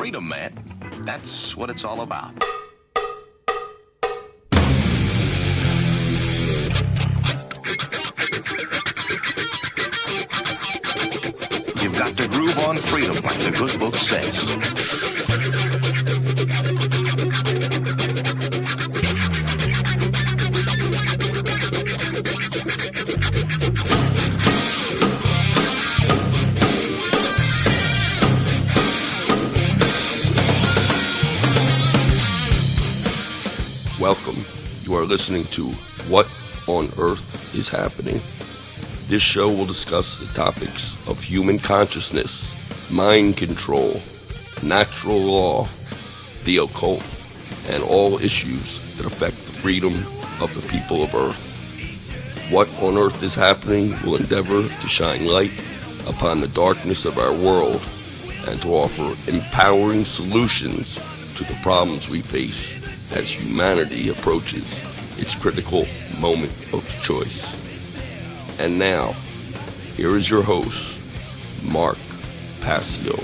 freedom, man. That's what it's all about. You've got to groove on freedom, like the good book says. Welcome. You are listening to What on Earth is Happening. This show will discuss the topics of human consciousness, mind control, natural law, the occult, and all issues that affect the freedom of the people of Earth. What on Earth is Happening will endeavor to shine light upon the darkness of our world and to offer empowering solutions to the problems we face as humanity approaches its critical moment of choice. And now, here is your host, Mark Passio.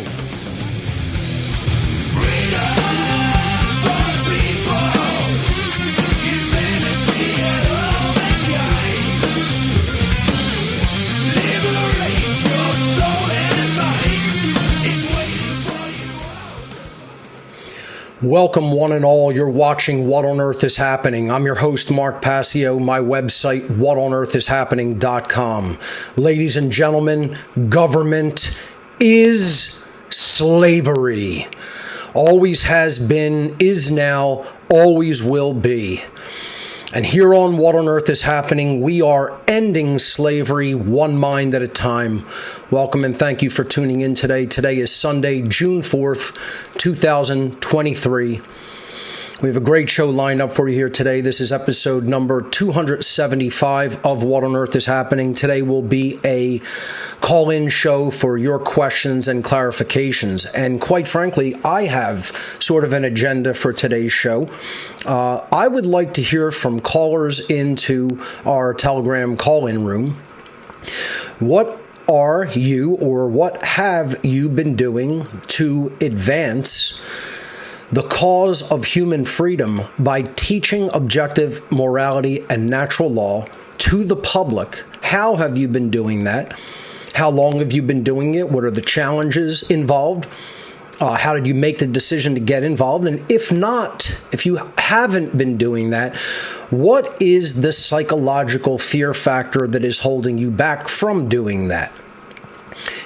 Welcome, one and all. You're watching What on Earth is Happening. I'm your host, Mark Passio. My website, whatonearthishappening.com. Ladies and gentlemen, government is slavery. Always has been, is now, always will be. And here on What on Earth is Happening, we are ending slavery one mind at a time. Welcome and thank you for tuning in today. Today is Sunday, June 4th, 2023. We have a great show lined up for you here today. This is episode number 275 of What on Earth is Happening. Today will be a call-in show for your questions and clarifications. And quite frankly, I have sort of an agenda for today's show. I would like to hear from callers into our Telegram call-in room. What are you or what have you been doing to advance the cause of human freedom by teaching objective morality and natural law to the public? How have you been doing that? How long have you been doing it? What are the challenges involved? How did you make the decision to get involved? And if not, if you haven't been doing that, what is the psychological fear factor that is holding you back from doing that?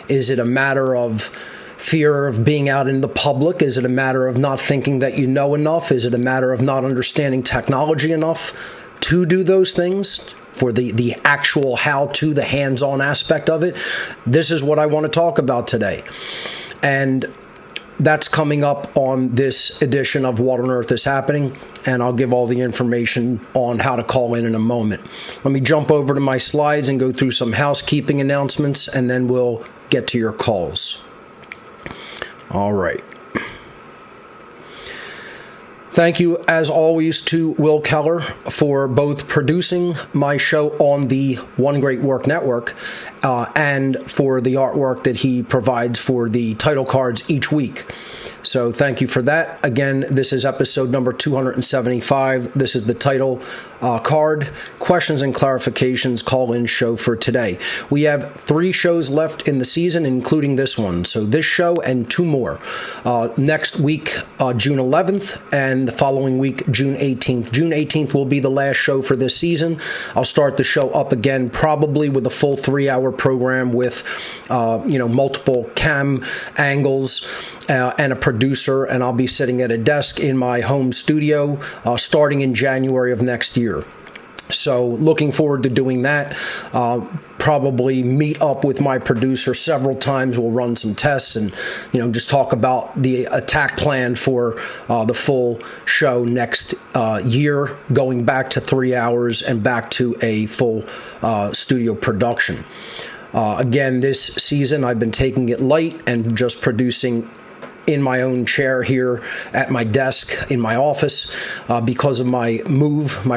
Is it a matter of fear of being out in the public? Is it a matter of not thinking that you know enough? Is it a matter of not understanding technology enough to do those things? For the actual how-to, the hands-on aspect of it? This is what I want to talk about today. And that's coming up on this edition of What on Earth is Happening, and I'll give all the information on how to call in a moment. Let me jump over to my slides and go through some housekeeping announcements, and then we'll get to your calls. All right. Thank you, as always, to Will Keller for both producing my show on the One Great Work Network and for the artwork that he provides for the title cards each week. So thank you for that. Again, this is episode number 275. This is the title card, questions and clarifications call-in show for today. We have 3 shows left in the season, including this one. So this show and 2 more. Next week, June 11th, and the following week, June 18th. June 18th will be the last show for this season. I'll start the show up again, probably with a full 3-hour program with, multiple cam angles and a producer, and I'll be sitting at a desk in my home studio starting in January of next year. So looking forward to doing that. Probably meet up with my producer several times. We'll run some tests and, just talk about the attack plan for the full show next year, going back to 3 hours and back to a full studio production. Again, this season I've been taking it light and just producing in my own chair here at my desk in my office because of my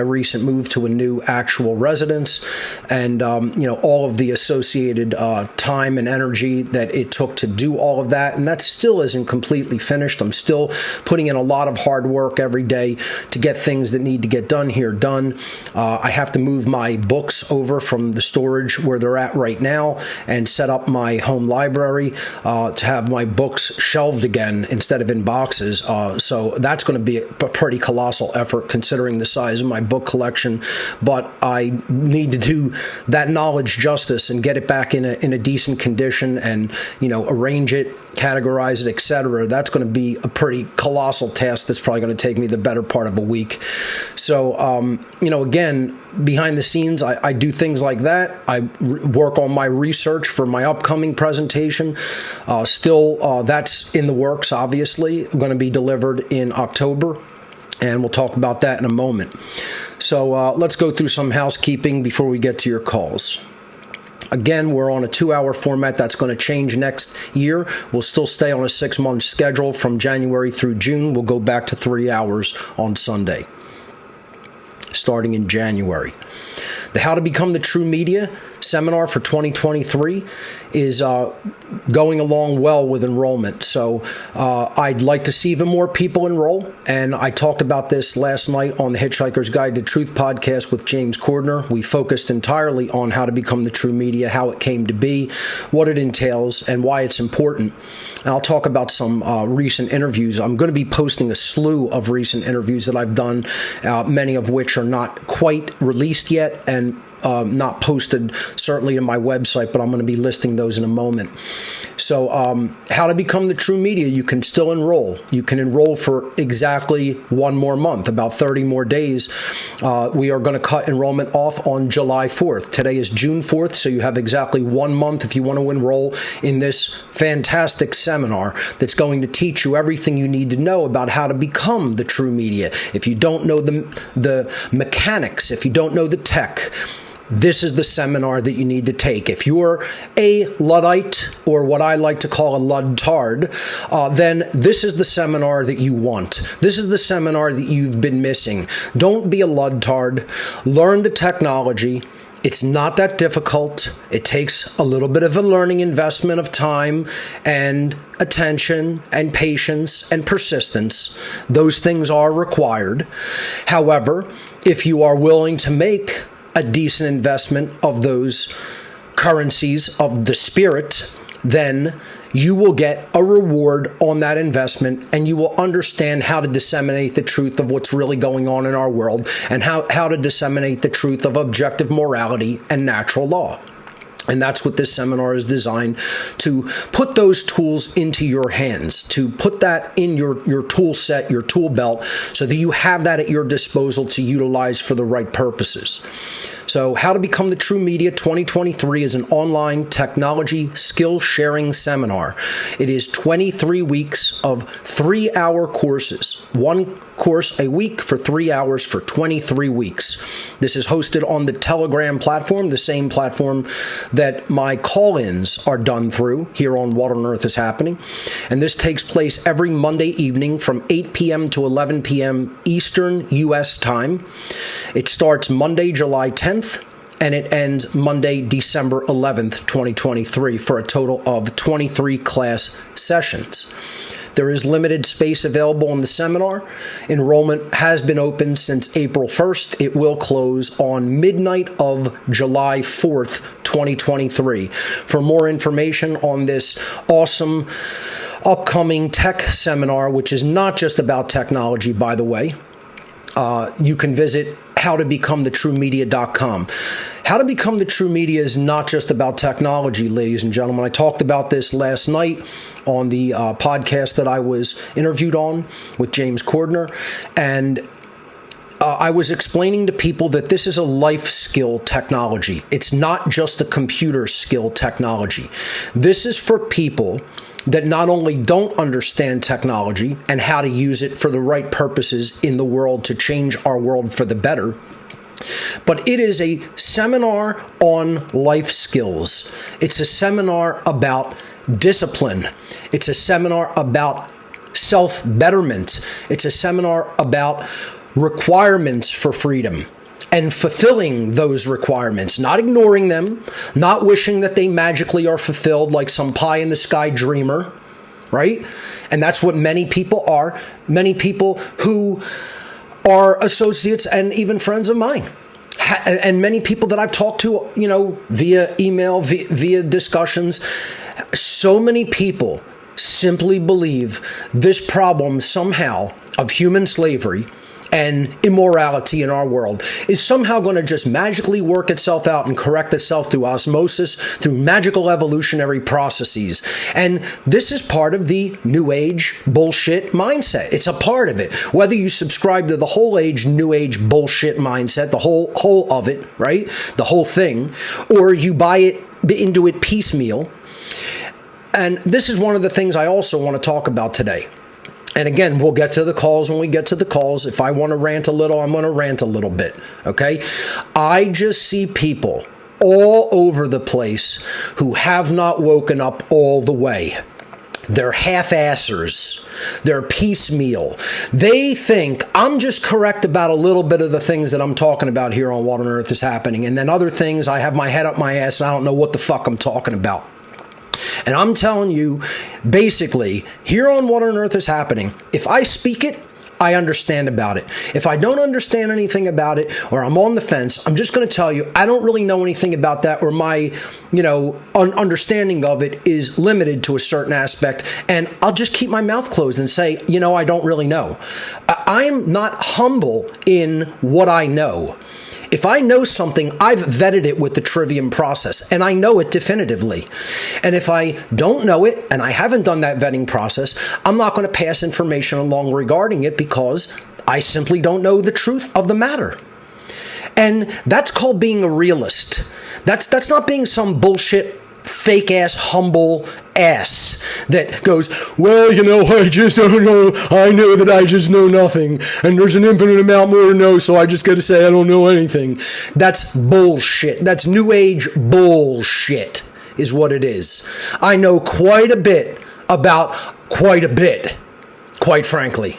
recent move to a new actual residence, and all of the associated time and energy that it took to do all of that. And that still isn't completely finished. I'm still putting in a lot of hard work every day to get things that need to get done here done. I have to move my books over from the storage where they're at right now and set up my home library to have my books shelved again instead of in boxes. So that's going to be a pretty colossal effort considering the size of my book collection. But I need to do that knowledge justice and get it back in a decent condition and, arrange it, categorize it, etc. That's going to be a pretty colossal task that's probably going to take me the better part of a week. So, again, behind the scenes, I do things like that. I work on my research for my upcoming presentation. That's in the works, obviously. Going to be delivered in October, and we'll talk about that in a moment. So let's go through some housekeeping before we get to your calls. Again, we're on a 2-hour format. That's going to change next year. We'll still stay on a 6-month schedule from January through June. We'll go back to 3 hours on Sunday, starting in January. The How to Become the True Media seminar for 2023 is going along well with enrollment. So I'd like to see even more people enroll. And I talked about this last night on the Hitchhiker's Guide to Truth podcast with James Cordner. We focused entirely on how to become the true media, how it came to be, what it entails, and why it's important. And I'll talk about some recent interviews. I'm going to be posting a slew of recent interviews that I've done, many of which are not quite released yet and not posted certainly to my website, but I'm going to be listing those in a moment. So how to become the true media, you can still enroll. You can enroll for exactly one more month, about 30 more days. We are going to cut enrollment off on July 4th. Today is June 4th, so you have exactly 1 month if you want to enroll in this fantastic seminar that's going to teach you everything you need to know about how to become the true media. If you don't know the mechanics, if you don't know the tech, this is the seminar that you need to take. If you're a Luddite, or what I like to call a Luddtard, then this is the seminar that you want. This is the seminar that you've been missing. Don't be a Luddtard. Learn the technology. It's not that difficult. It takes a little bit of a learning investment of time and attention and patience and persistence. Those things are required. However, if you are willing to make a decent investment of those currencies of the spirit, then you will get a reward on that investment, and you will understand how to disseminate the truth of what's really going on in our world, and how to disseminate the truth of objective morality and natural law. And that's what this seminar is designed to put those tools into your hands, to put that in your tool set, your tool belt, so that you have that at your disposal to utilize for the right purposes. So How to Become the True Media 2023 is an online technology skill sharing seminar. It is 23 weeks of 3-hour courses, one course a week for 3 hours for 23 weeks. This is hosted on the Telegram platform, the same platform that my call-ins are done through here on What on Earth is Happening. And this takes place every Monday evening from 8 p.m. to 11 p.m. Eastern U.S. time. It starts Monday, July 10th, and it ends Monday, December 11th, 2023, for a total of 23 class sessions. There is limited space available in the seminar. Enrollment has been open since April 1st. It will close on midnight of July 4th, 2023. For more information on this awesome upcoming tech seminar, which is not just about technology, by the way, you can visit howtobecomthetruemedia.com. How to Become the True Media is not just about technology, ladies and gentlemen. I talked about this last night on the podcast that I was interviewed on with James Cordner, and I was explaining to people that this is a life skill technology. It's not just a computer skill technology. This is for people that not only don't understand technology and how to use it for the right purposes in the world to change our world for the better, but it is a seminar on life skills. It's a seminar about discipline. It's a seminar about self-betterment. It's a seminar about requirements for freedom and fulfilling those requirements, not ignoring them, not wishing that they magically are fulfilled like some pie-in-the-sky dreamer, right? And that's what many people are. Many people who are associates and even friends of mine. And many people that I've talked to, via email, via discussions, so many people simply believe this problem somehow of human slavery and immorality in our world is somehow going to just magically work itself out and correct itself through osmosis, through magical evolutionary processes. And this is part of the New Age bullshit mindset. It's a part of it. Whether you subscribe to the whole age, New Age bullshit mindset, the whole of it, right? The whole thing, or you buy it into it piecemeal. And this is one of the things I also want to talk about today. And again, we'll get to the calls when we get to the calls. If I want to rant a little, I'm going to rant a little bit, okay? I just see people all over the place who have not woken up all the way. They're half-assers. They're piecemeal. They think I'm just correct about a little bit of the things that I'm talking about here on What on Earth is Happening. And then other things, I have my head up my ass and I don't know what the fuck I'm talking about. And I'm telling you, basically, here on What on Earth is Happening, if I speak it, I understand about it. If I don't understand anything about it, or I'm on the fence, I'm just going to tell you, I don't really know anything about that, or my, understanding of it is limited to a certain aspect, and I'll just keep my mouth closed and say, I don't really know. I'm not humble in what I know. If I know something, I've vetted it with the trivium process, and I know it definitively. And if I don't know it, and I haven't done that vetting process, I'm not going to pass information along regarding it because I simply don't know the truth of the matter. And that's called being a realist. That's not being some bullshit, fake-ass, humble ass that goes, I just don't know. I know that I just know nothing. And there's an infinite amount more to know, so I just got to say I don't know anything. That's bullshit. That's New Age bullshit is what it is. I know quite a bit about quite a bit, quite frankly.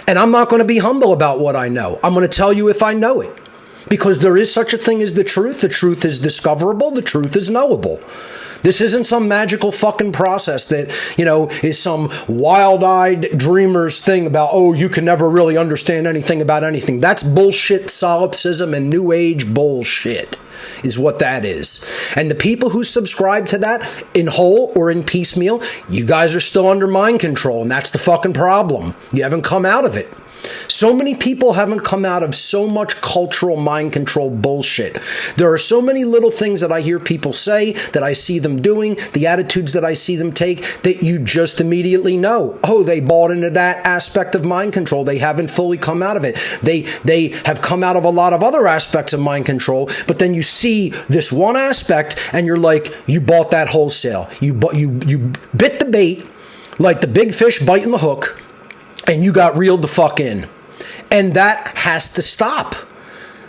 And I'm not going to be humble about what I know. I'm going to tell you if I know it. Because there is such a thing as the truth. The truth is discoverable. The truth is knowable. This isn't some magical fucking process that, is some wild-eyed dreamer's thing about, you can never really understand anything about anything. That's bullshit solipsism and New Age bullshit is what that is. And the people who subscribe to that in whole or in piecemeal, you guys are still under mind control, and that's the fucking problem. You haven't come out of it. So many people haven't come out of so much cultural mind control bullshit. There are so many little things that I hear people say, that I see them doing, the attitudes that I see them take, that you just immediately know, they bought into that aspect of mind control. They haven't fully come out of it. They have come out of a lot of other aspects of mind control, but then you see this one aspect and you're like, you bought that wholesale. You bit the bait like the big fish biting the hook, and you got reeled the fuck in. And that has to stop.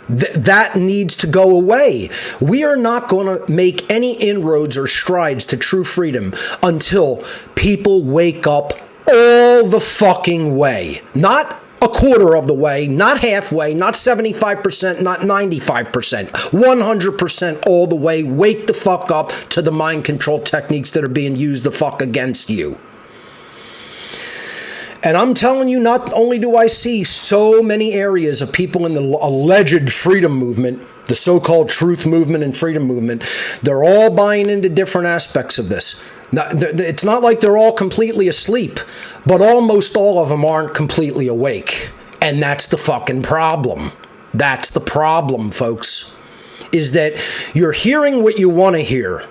That needs to go away. We are not going to make any inroads or strides to true freedom until people wake up all the fucking way. Not a quarter of the way, not halfway, not 75%, not 95%, 100% all the way. Wake the fuck up to the mind control techniques that are being used the fuck against you. And I'm telling you, not only do I see so many areas of people in the alleged freedom movement, the so-called truth movement and freedom movement, they're all buying into different aspects of this. Now, it's not like they're all completely asleep, but almost all of them aren't completely awake. And that's the fucking problem. That's the problem, folks, is that you're hearing what you want to hear.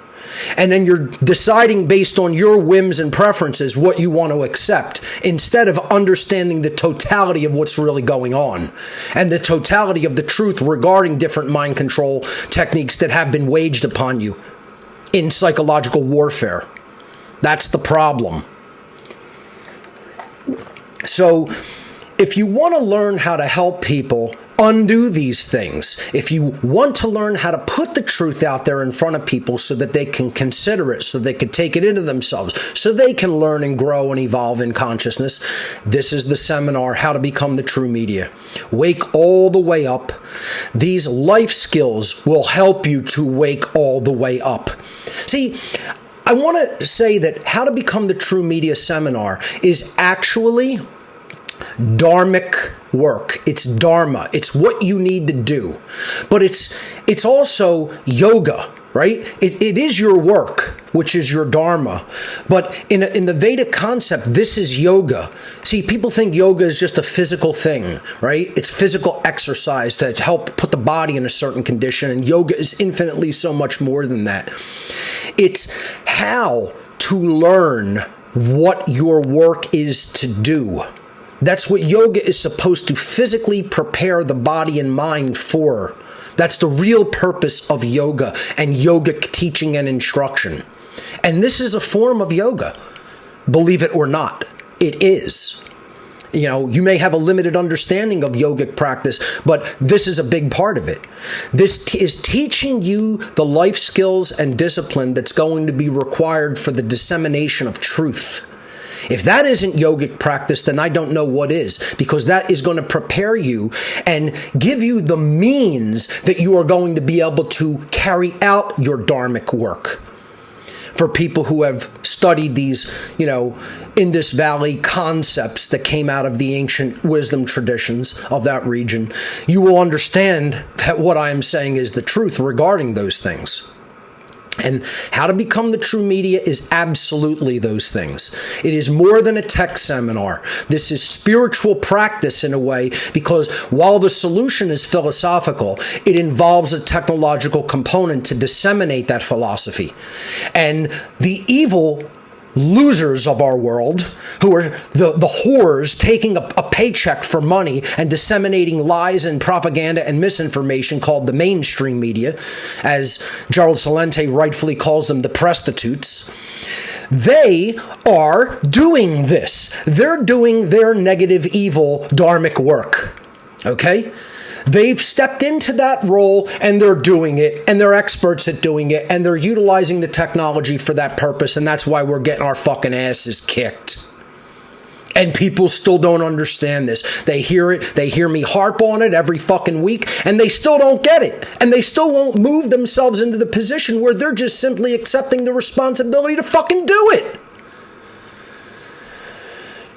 And then you're deciding based on your whims and preferences what you want to accept, instead of understanding the totality of what's really going on and the totality of the truth regarding different mind control techniques that have been waged upon you in psychological warfare. That's the problem. So if you want to learn how to help people undo these things. If you want to learn how to put the truth out there in front of people so that they can consider it, so they can take it into themselves, so they can learn and grow and evolve in consciousness, this is the seminar, How to Become the True Media. Wake all the way up. These life skills will help you to wake all the way up. See, I want to say that How to Become the True Media seminar is actually dharmic work. It's dharma. It's what you need to do. But it's also yoga, right? It is your work, which is your dharma. But in the Vedic concept, this is yoga. See, people think yoga is just a physical thing, right? It's physical exercise to help put the body in a certain condition, and yoga is infinitely so much more than that. It's how to learn what your work is to do. That's what yoga is supposed to physically prepare the body and mind for. That's the real purpose of yoga and yogic teaching and instruction. And this is a form of yoga. Believe it or not, it is. You know, you may have a limited understanding of yogic practice, but this is a big part of it. This is teaching you the life skills and discipline that's going to be required for the dissemination of truth. If that isn't yogic practice, then I don't know what is, because that is going to prepare you and give you the means that you are going to be able to carry out your dharmic work. For people who have studied these, Indus Valley concepts that came out of the ancient wisdom traditions of that region, you will understand that what I am saying is the truth regarding those things. And How to Become the True Media is absolutely those things. It is more than a tech seminar. This is spiritual practice in a way, because while the solution is philosophical, it involves a technological component to disseminate that philosophy. And the evil losers of our who are the whores taking a paycheck for money and disseminating lies and propaganda and misinformation called the mainstream media, as Gerald Celente rightfully calls them, the prostitutes. They are doing this. They're doing their negative, evil, dharmic work. Okay? They've stepped into that role and they're doing it, and they're experts at doing it, and they're utilizing the technology for that purpose, and that's why we're getting our fucking asses kicked. And people still don't understand this. They hear it, they hear me harp on it every fucking week, and they still don't get it. And they still won't move themselves into the position where they're just simply accepting the responsibility to fucking do it.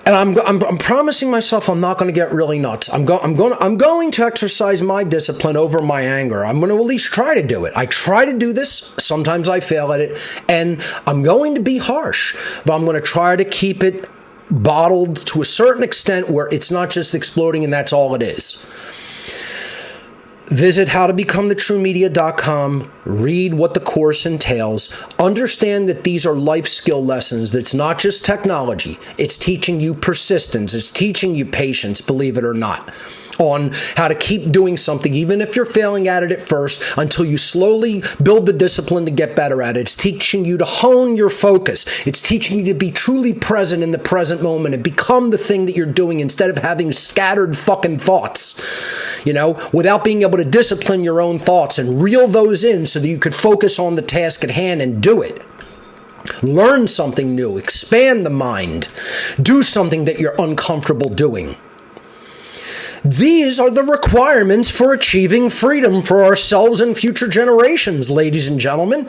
And I'm promising myself I'm not going to get really nuts. I'm going to exercise my discipline over my anger. I'm going to at least try to do it. I try to do this. Sometimes I fail at it. And I'm going to be harsh. But I'm going to try to keep it bottled to a certain extent where it's not just exploding and that's all it is. Visit howtobecomethetruemedia.com, read what the course entails, understand that these are life skill lessons. That's not just technology. It's teaching you persistence. It's teaching you patience, believe it or not, on how to keep doing something, even if you're failing at it at first, until you slowly build the discipline to get better at it. It's teaching you to hone your focus. It's teaching you to be truly present in the present moment and become the thing that you're doing instead of having scattered fucking thoughts, without being able to discipline your own thoughts and reel those in so that you could focus on the task at hand and do it. Learn something new, expand the mind, do something that you're uncomfortable doing. These are the requirements for achieving freedom for ourselves and future generations, ladies and gentlemen.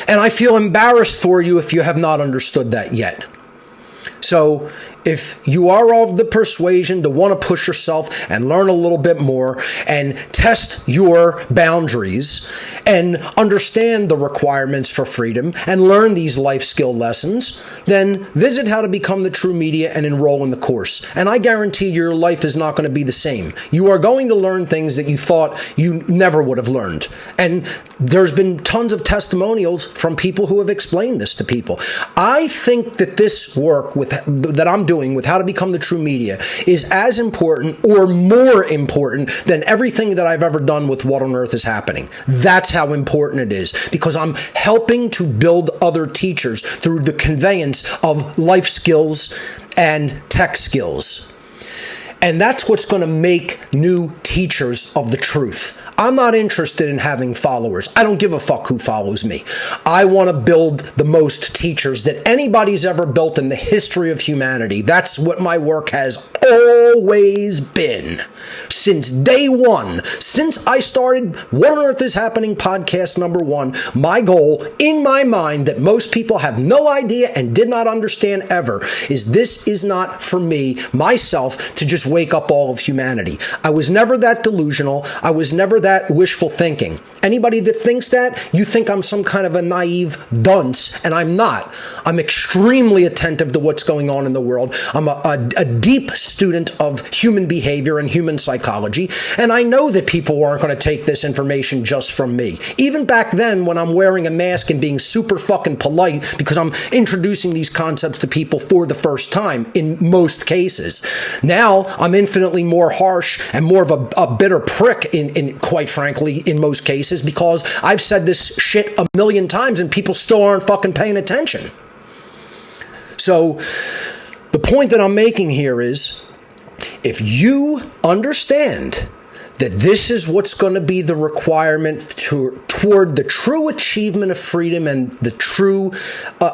And I feel embarrassed for you if you have not understood that yet. So if you are of the persuasion to want to push yourself and learn a little bit more and test your boundaries and understand the requirements for freedom and learn these life skill lessons, then visit How to Become the True Media and enroll in the course. And I guarantee your life is not going to be the same. You are going to learn things that you thought you never would have learned. And there's been tons of testimonials from people who have explained this to people. I think that this work that I'm doing with How to Become the True Media is as important or more important than everything that I've ever done with What on Earth is Happening. That's how important it is, because I'm helping to build other teachers through the conveyance of life skills and tech skills. And that's what's going to make new teachers of the truth. I'm not interested in having followers. I don't give a fuck who follows me. I want to build the most teachers that anybody's ever built in the history of humanity. That's what my work has always been. Since day one, since I started What on Earth is Happening podcast number 1, my goal in my mind that most people have no idea and did not understand ever is this is not for me, myself, to just wake up all of humanity. I was never that delusional. I was never that wishful thinking. Anybody that thinks that, you think I'm some kind of a naive dunce, and I'm not. I'm extremely attentive to what's going on in the world. I'm a deep student of human behavior and human psychology, and I know that people aren't going to take this information just from me. Even back then, when I'm wearing a mask and being super fucking polite because I'm introducing these concepts to people for the first time in most cases. Now, I'm infinitely more harsh and more of a bitter prick in quite frankly, in most cases, because I've said this shit a million times and people still aren't fucking paying attention. So, the point that I'm making here is, if you understand that this is what's going to be the requirement toward the true achievement of freedom and the true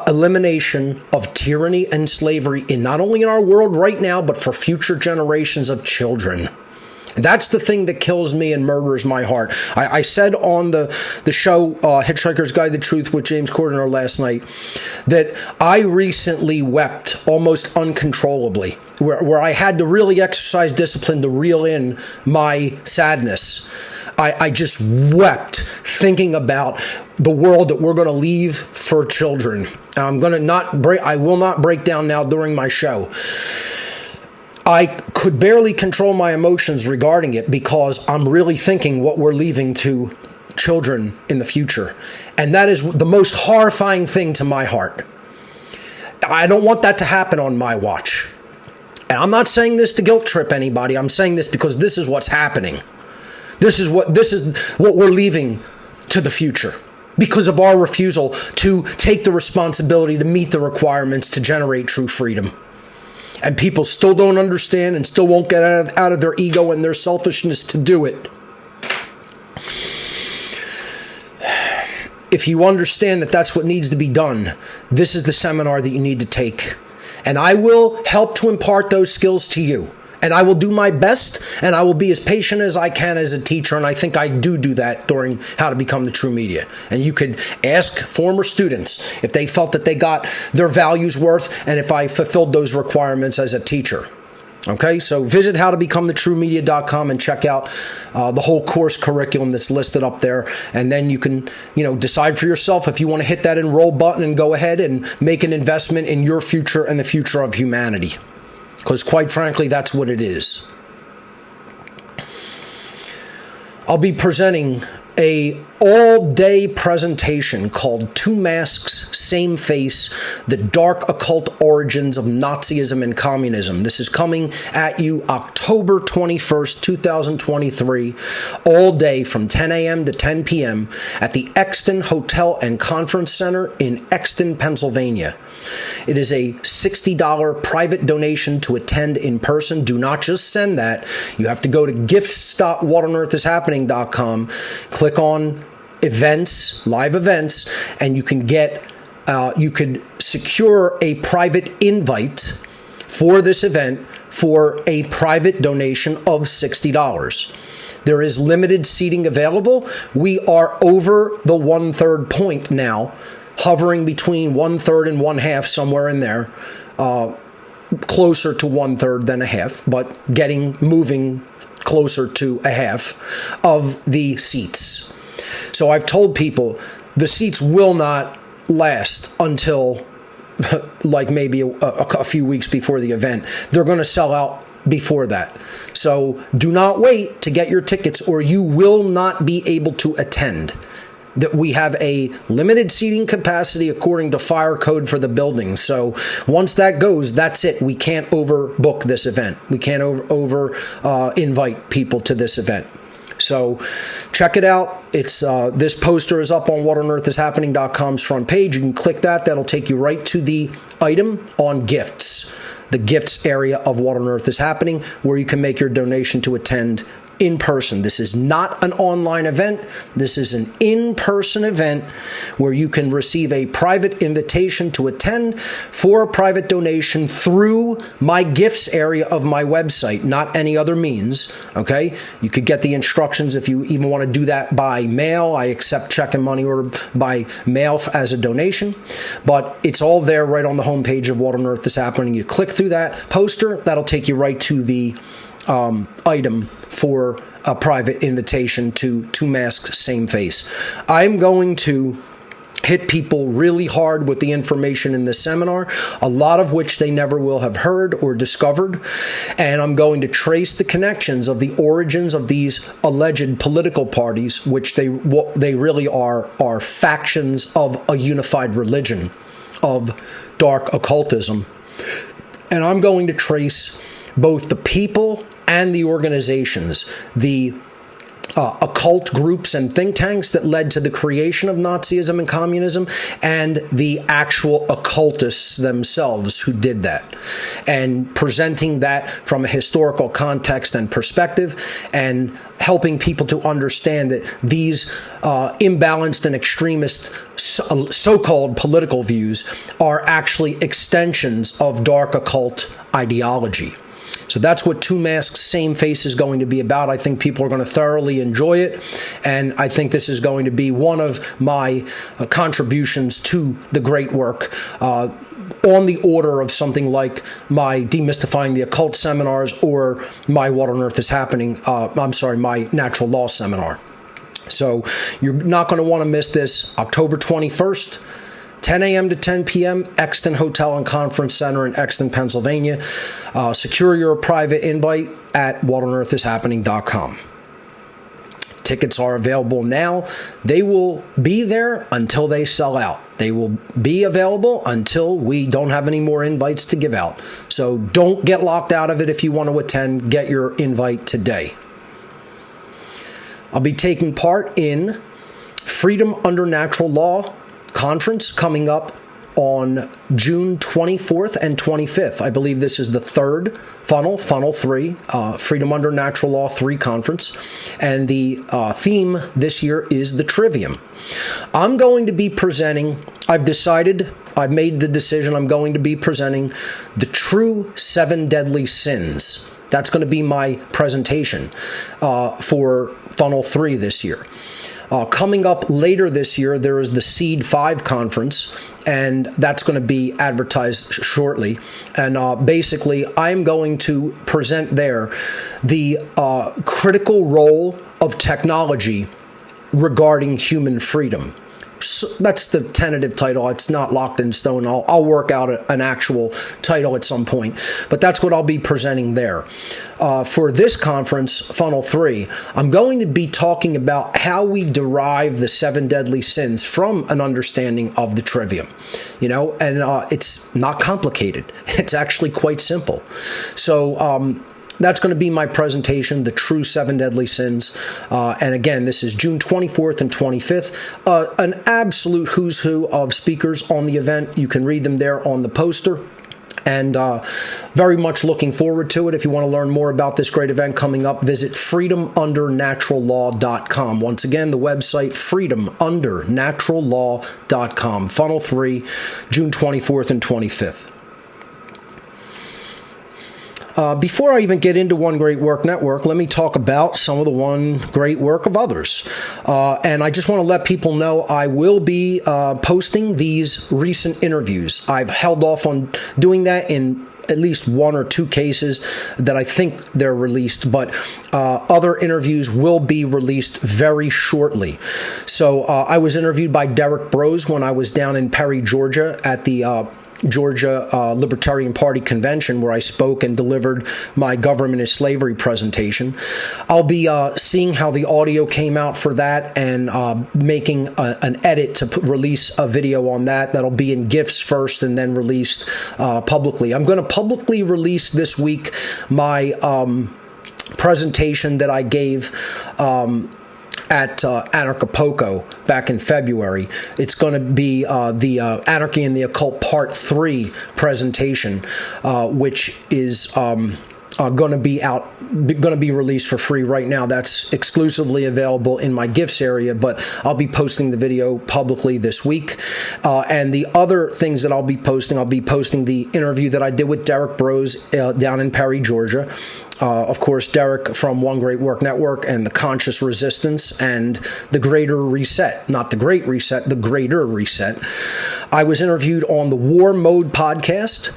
elimination of tyranny and slavery in not only in our world right now, but for future generations of children. That's the thing that kills me and murders my heart. I said on the show Hitchhiker's Guide to Truth with James Cordner last night that I recently wept almost uncontrollably, where I had to really exercise discipline to reel in my sadness. I just wept thinking about the world that we're going to leave for children. I'm going to I will not break down now during my show. I could barely control my emotions regarding it because I'm really thinking what we're leaving to children in the future. And that is the most horrifying thing to my heart. I don't want that to happen on my watch. And I'm not saying this to guilt trip anybody. I'm saying this because this is what's happening. This is what we're leaving to the future because of our refusal to take the responsibility to meet the requirements to generate true freedom. And people still don't understand and still won't get out of their ego and their selfishness to do it. If you understand that that's what needs to be done, this is the seminar that you need to take. And I will help to impart those skills to you. And I will do my best, and I will be as patient as I can as a teacher, and I think I do that during How to Become the True Media. And you could ask former students if they felt that they got their values worth, and if I fulfilled those requirements as a teacher. Okay, so visit howtobecomethitruemedia.com and check out the whole course curriculum that's listed up there, and then you can, decide for yourself if you want to hit that enroll button and go ahead and make an investment in your future and the future of humanity. Because quite frankly, that's what it is. I'll be presenting a all-day presentation called Two Masks, Same Face, The Dark Occult Origins of Nazism and Communism. This is coming at you October 21st, 2023, all day from 10 a.m. to 10 p.m. at the Exton Hotel and Conference Center in Exton, Pennsylvania. It is a $60 private donation to attend in person. Do not just send that. You have to go to gifts.whatonearthishappening.com, click on events, live events, and you can you could secure a private invite for this event for a private donation of $60. There is limited seating available. We are over the 1/3 point now, hovering between 1/3 and 1/2, somewhere in there, closer to 1/3 than a half, but moving closer to a half of the seats. So I've told people the seats will not last until like maybe a few weeks before the event. They're going to sell out before that. So do not wait to get your tickets or you will not be able to attend. That we have a limited seating capacity according to fire code for the building. So once that goes, that's it. We can't overbook this event. We can't invite people to this event. So check it out. It's this poster is up on whatonearthishappening.com's front page. You can click that. That'll take you right to the item on gifts. the gifts area of What on Earth is Happening, where you can make your donation to attend in person. This is not an online event. This is an in-person event where you can receive a private invitation to attend for a private donation through my gifts area of my website, not any other means. Okay? You could get the instructions if you even want to do that by mail. I accept check and money order by mail as a donation, but it's all there right on the homepage of What on Earth is Happening. You click through that poster, that'll take you right to the item for a private invitation to Two Masks, Same Face. I'm going to hit people really hard with the information in this seminar, a lot of which they never will have heard or discovered, and I'm going to trace the connections of the origins of these alleged political parties, which they really are factions of a unified religion of dark occultism. And I'm going to trace both the people and the organizations, the occult groups and think tanks that led to the creation of Nazism and communism, and the actual occultists themselves who did that, and presenting that from a historical context and perspective, and helping people to understand that these imbalanced and extremist so-called political views are actually extensions of dark occult ideology. So that's what Two Masks, Same Face is going to be about. I think people are going to thoroughly enjoy it, and I think this is going to be one of my contributions to the great work, on the order of something like my Demystifying the Occult seminars or my What on Earth is Happening, my Natural Law seminar. So you're not going to want to miss this. October 21st, 10 a.m. to 10 p.m., Exton Hotel and Conference Center in Exton, Pennsylvania. Secure your private invite at whatonearthishappening.com. Tickets are available now. They will be there until they sell out. They will be available until we don't have any more invites to give out. So don't get locked out of it if you want to attend. Get your invite today. I'll be taking part in Freedom Under Natural Law Conference coming up on June 24th and 25th. I believe this is the third Funnel 3, Freedom Under Natural Law 3 conference. And the theme this year is the Trivium. I'm going to be presenting, I've made the decision, I'm going to be presenting the true 7 deadly sins. That's going to be my presentation for Funnel 3 this year. Coming up later this year, there is the Seed 5 conference, and that's going to be advertised shortly. And basically, I'm going to present there the critical role of technology regarding human freedom. So that's the tentative title. It's not locked in stone. I'll work out an actual title at some point. But that's what I'll be presenting there. For this conference, Funnel 3, I'm going to be talking about how we derive the 7 deadly sins from an understanding of the Trivium. And it's not complicated. It's actually quite simple. So that's going to be my presentation, The True 7 Deadly Sins. And again, this is June 24th and 25th. An absolute who's who of speakers on the event. You can read them there on the poster. And very much looking forward to it. If you want to learn more about this great event coming up, visit freedomundernaturallaw.com. Once again, the website, freedomundernaturallaw.com. Funnel 3, June 24th and 25th. Before I even get into One Great Work Network, let me talk about some of the One Great Work of others. And I just want to let people know I will be posting these recent interviews. I've held off on doing that in at least 1 or 2 cases that I think they're released, but other interviews will be released very shortly. So I was interviewed by Derek Brose when I was down in Perry, Georgia at the Georgia Libertarian Party Convention, where I spoke and delivered my Government is Slavery presentation. I'll be seeing how the audio came out for that and making an edit to release a video on that. That'll be in GIFs first and then released publicly. I'm going to publicly release this week my presentation that I gave at A.R.K back in February. It's going to be the Anarchy and the Occult Part 3 presentation, which is going to be released for free right now. That's exclusively available in my gifts area, but I'll be posting the video publicly this week. And the other things that I'll be posting the interview that I did with Derek Brose down in Perry, Georgia. Of course, Derek from One Great Work Network and the Conscious Resistance and the Greater Reset, not the Great Reset, the Greater Reset. I was interviewed on the War Mode podcast,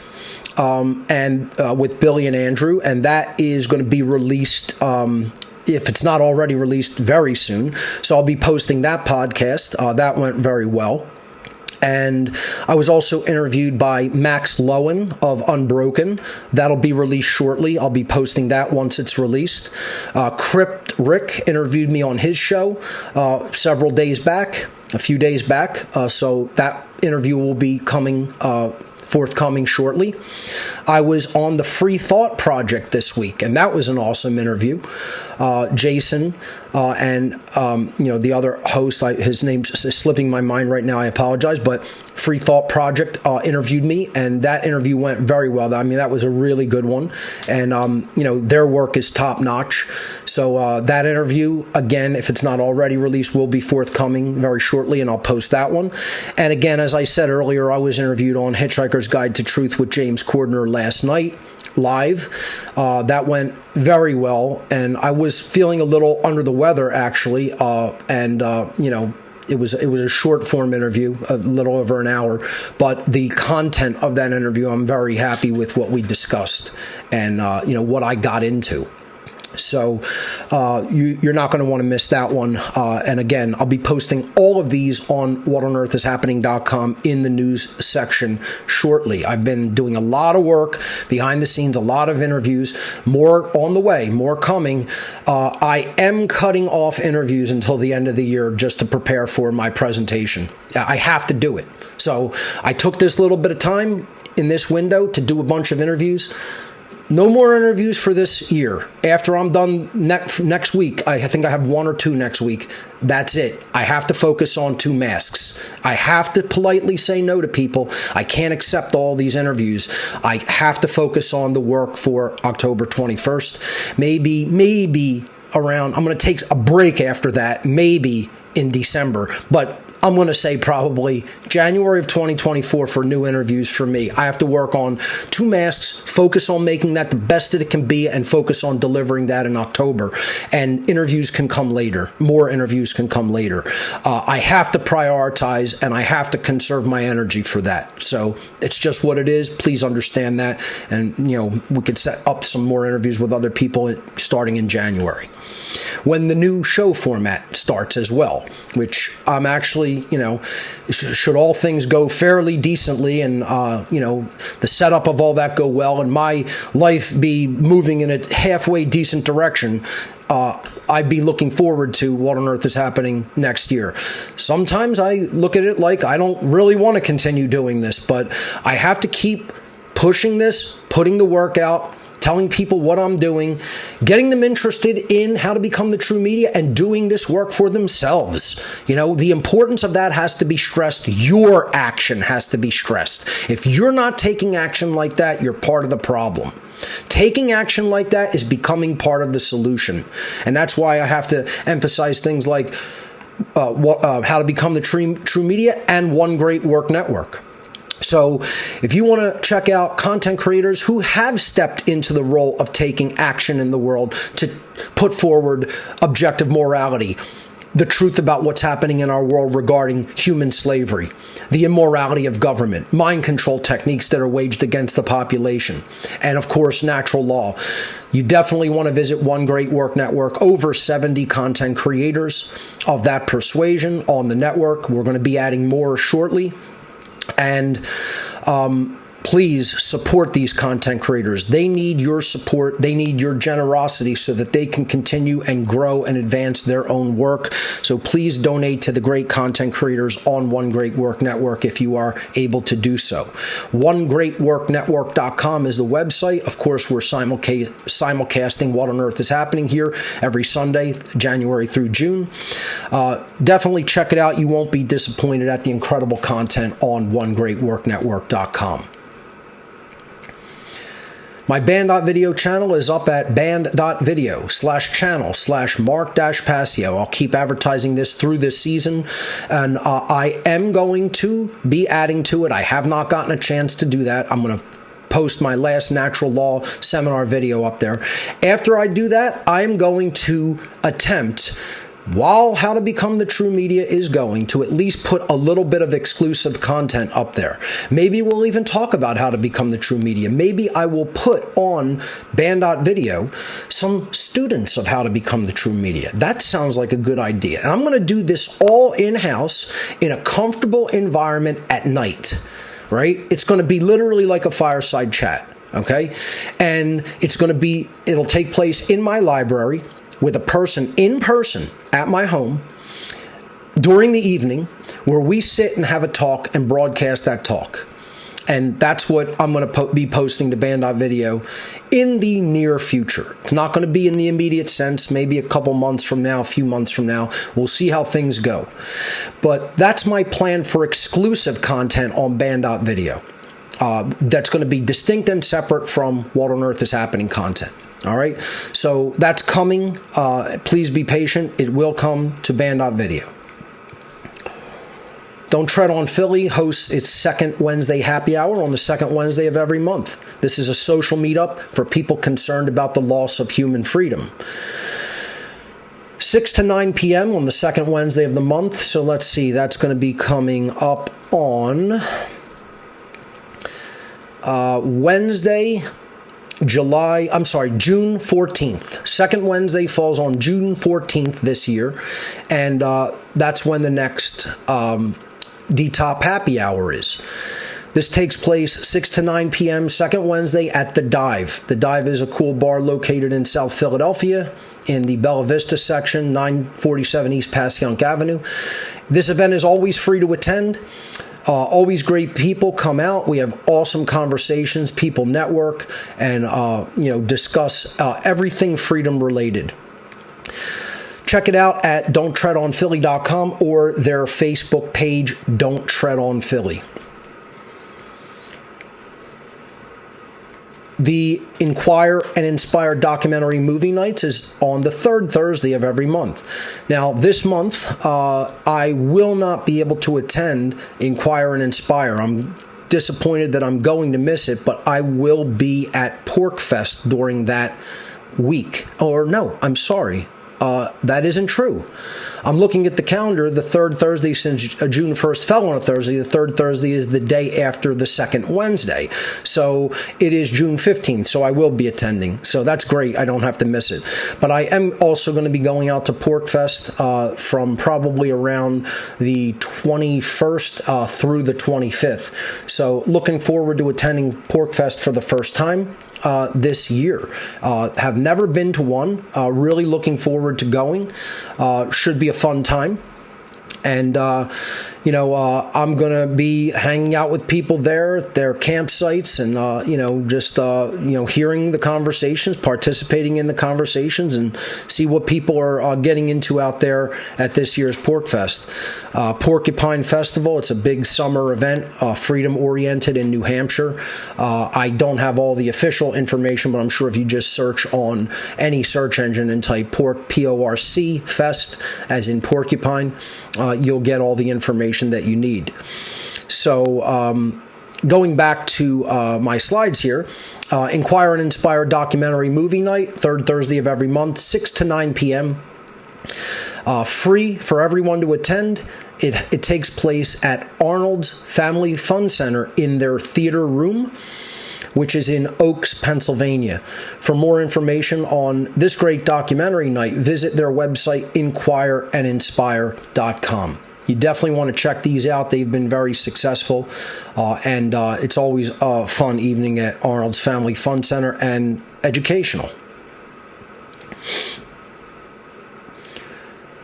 and with Billy and Andrew, and that is going to be released, if it's not already released, very soon. So I'll be posting that podcast. That went very well. And I was also interviewed by Max Lowen of Unbroken. That'll be released shortly. I'll be posting that once it's released. Crypt Rick interviewed me on his show a few days back. So that interview will be forthcoming shortly. I was on the Free Thought Project this week, and that was an awesome interview. Jason and the other host, his name's slipping my mind right now, I apologize, but Free Thought Project interviewed me, and that interview went very well. I mean, that was a really good one, and their work is top notch. So that interview, again, if it's not already released, will be forthcoming very shortly, and I'll post that one. And again, as I said earlier, I was interviewed on Hitchhiker's Guide to Truth with James Cordner last night, live. That went very well, and I was feeling a little under the weather, actually, it was a short form interview, a little over an hour, but the content of that interview, I'm very happy with what we discussed and what I got into. So you're not going to want to miss that one. And again, I'll be posting all of these on whatonearthishappening.com in the news section shortly. I've been doing a lot of work behind the scenes, a lot of interviews, more on the way, more coming. I am cutting off interviews until the end of the year just to prepare for my presentation. I have to do it. So I took this little bit of time in this window to do a bunch of interviews. No more interviews for this year. After I'm done next week, I think I have one or two next week. That's it. I have to focus on 2 masks. I have to politely say no to people. I can't accept all these interviews. I have to focus on the work for October 21st. Maybe around, I'm going to take a break after that, maybe in December. But I'm going to say probably January of 2024 for new interviews for me. I have to work on 2 masks, focus on making that the best that it can be, and focus on delivering that in October. And interviews can come later. More interviews can come later. I have to prioritize, and I have to conserve my energy for that. So it's just what it is. Please understand that. And, we could set up some more interviews with other people starting in January, when the new show format starts as well, which I'm actually, should all things go fairly decently and, the setup of all that go well and my life be moving in a halfway decent direction, I'd be looking forward to What on Earth is Happening next year. Sometimes I look at it like I don't really want to continue doing this, but I have to keep pushing this, putting the work out, telling people what I'm doing, getting them interested in how to become the true media and doing this work for themselves. The importance of that has to be stressed. Your action has to be stressed. If you're not taking action like that, you're part of the problem. Taking action like that is becoming part of the solution. And that's why I have to emphasize things like how to become the true media and One Great Work Network. So if you want to check out content creators who have stepped into the role of taking action in the world to put forward objective morality, the truth about what's happening in our world regarding human slavery, the immorality of government, mind control techniques that are waged against the population, and of course, natural law, you definitely want to visit One Great Work Network. Over 70 content creators of that persuasion on the network. We're going to be adding more shortly. And please support these content creators. They need your support. They need your generosity so that they can continue and grow and advance their own work. So please donate to the great content creators on One Great Work Network if you are able to do so. OneGreatWorkNetwork.com is the website. Of course, we're simulcasting What on Earth is Happening here every Sunday, January through June. Definitely check it out. You won't be disappointed at the incredible content on OneGreatWorkNetwork.com. My band.video channel is up at band.video/channel/Mark-Passio. I'll keep advertising this through this season, and I am going to be adding to it. I have not gotten a chance to do that. I'm going to post my last natural law seminar video up there. After I do that, I'm going to attempt, while How to Become the True Media is going, to at least put a little bit of exclusive content up there. Maybe we'll even talk about how to become the true media. Maybe I will put on band.video some students of how to become the true media. That sounds like a good idea. And I'm going to do this all in-house in a comfortable environment at night, right? It's going to be literally like a fireside chat, okay? And it'll take place in my library, with a person in person at my home during the evening, where we sit and have a talk and broadcast that talk. And that's what I'm going to be posting to band.video in the near future. It's not going to be in the immediate sense, maybe a couple months from now, a few months from now. We'll see how things go. But that's my plan for exclusive content on band.video. That's going to be distinct and separate from What on Earth is Happening content. All right, so that's coming. Please be patient. It will come to band.video. Don't Tread on Philly hosts its second Wednesday happy hour on the second Wednesday of every month. This is a social meetup for people concerned about the loss of human freedom. 6 to 9 p.m. on the second Wednesday of the month. So let's see, that's going to be coming up on Wednesday, June 14th. Second Wednesday falls on June 14th this year, and that's when the next DTOP happy hour is. This takes place 6 to 9 p.m. second Wednesday at The Dive. The Dive is a cool bar located in South Philadelphia in the Bella Vista section, 947 East Passyunk Avenue. This event is always free to attend. Always great people come out. We have awesome conversations, people network, and discuss everything freedom related. Check it out at don'ttreadonphilly.com or their Facebook page, Don't Tread on Philly. The Inquire and Inspire documentary movie nights is on the third Thursday of every month. Now, this month, I will not be able to attend Inquire and Inspire. I'm disappointed that I'm going to miss it, but I will be at PorkFest during that week. Or no, I'm sorry. That isn't true. I'm looking at the calendar. The third Thursday, since June 1st fell on a Thursday, the third Thursday is the day after the second Wednesday. So it is June 15th, so I will be attending. So that's great. I don't have to miss it. But I am also going to be going out to PorkFest from probably around the 21st through the 25th. So looking forward to attending PorkFest for the first time this year. Have never been to one. Really looking forward to going. Should be a fun time. And, I'm going to be hanging out with people there at their campsites and, hearing the conversations, participating in the conversations, and see what people are getting into out there at this year's PorkFest. Porcupine Festival, it's a big summer event, freedom-oriented in New Hampshire. I don't have all the official information, but I'm sure if you just search on any search engine and type P-O-R-C, Fest, as in porcupine, you'll get all the information that you need. So, going back to my slides here, Inquire and Inspire documentary movie night, third Thursday of every month, 6 to 9 p.m. Free for everyone to attend. It takes place at Arnold's Family Fun Center in their theater room, which is in Oaks, Pennsylvania. For more information on this great documentary night, visit their website, inquireandinspire.com. You definitely want to check these out. They've been very successful, and it's always a fun evening at Arnold's Family Fun Center and educational.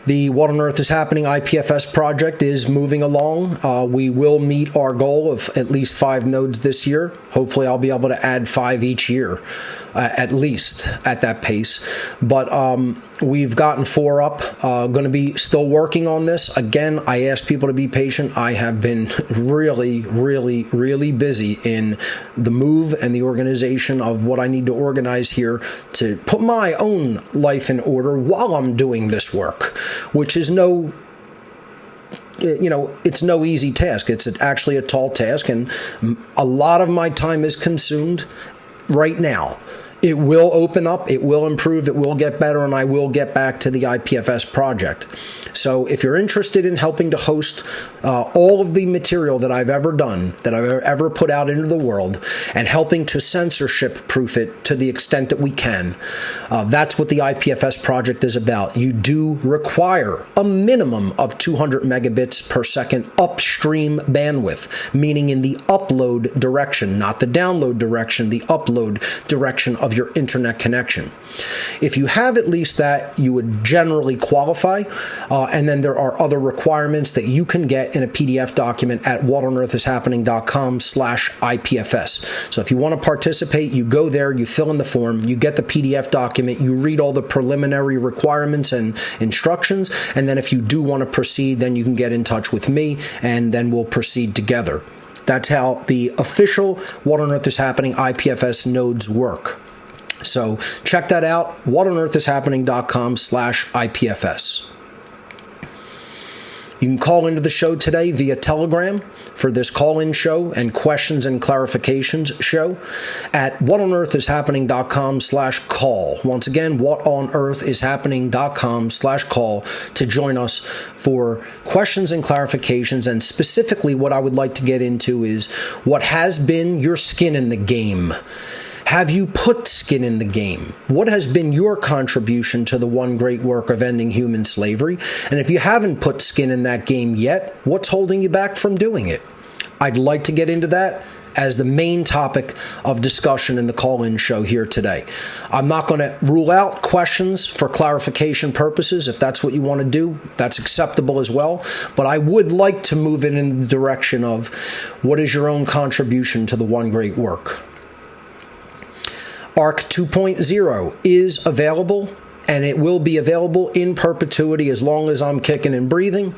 The What on Earth is Happening IPFS project is moving along. We will meet our goal of at least 5 nodes this year. Hopefully I'll be able to add 5 each year, at least at that pace. But we've gotten 4 up. Going to be still working on this. Again, I ask people to be patient. I have been really, really, really busy in the move and the organization of what I need to organize here to put my own life in order while I'm doing this work, which is it's no easy task. It's actually a tall task, and a lot of my time is consumed right now. It will open up, it will improve, it will get better, and I will get back to the IPFS project. So if you're interested in helping to host all of the material that I've ever done, that I've ever put out into the world, and helping to censorship proof it to the extent that we can, that's what the IPFS project is about. You do require a minimum of 200 megabits per second upstream bandwidth, meaning in the upload direction, not the download direction, the upload direction of your internet connection. If you have at least that, you would generally qualify, and then there are other requirements that you can get in a PDF document at whatonearthishappening.com/IPFS. So if you want to participate, you go there, you fill in the form, you get the PDF document, you read all the preliminary requirements and instructions, and then if you do want to proceed, then you can get in touch with me, and then we'll proceed together. That's how the official What on Earth is Happening IPFS nodes work. So check that out, whatonearthishappening.com/IPFS. You can call into the show today via Telegram for this call-in show and questions and clarifications show at whatonearthishappening.com/call. Once again, whatonearthishappening.com/call to join us for questions and clarifications. And specifically what I would like to get into is what has been your skin in the game. Have you put skin in the game? What has been your contribution to the one great work of ending human slavery? And if you haven't put skin in that game yet, what's holding you back from doing it? I'd like to get into that as the main topic of discussion in the call-in show here today. I'm not going to rule out questions for clarification purposes. If that's what you want to do, that's acceptable as well. But I would like to move it in the direction of what is your own contribution to the one great work. A.R.K 2.0 is available, and it will be available in perpetuity as long as I'm kicking and breathing.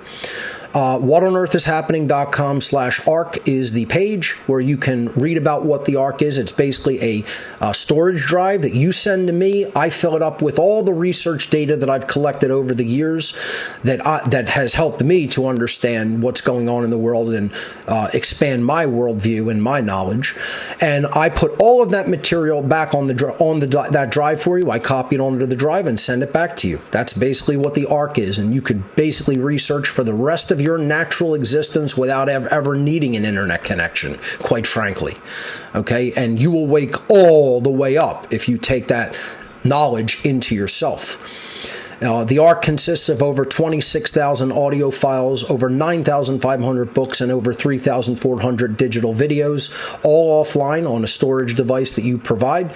whatonearthishappening.com/A.R.K is the page where you can read about what the A.R.K is. It's basically a storage drive that you send to me. I fill it up with all the research data that I've collected over the years that has helped me to understand what's going on in the world and expand my worldview and my knowledge. And I put all of that material back on that drive for you. I copy it onto the drive and send it back to you. That's basically what the A.R.K is, and you could basically research for the rest of your natural existence without ever needing an internet connection, quite frankly. Okay? And you will wake all the way up if you take that knowledge into yourself. The A.R.K consists of over 26,000 audio files, over 9,500 books, and over 3,400 digital videos, all offline on a storage device that you provide,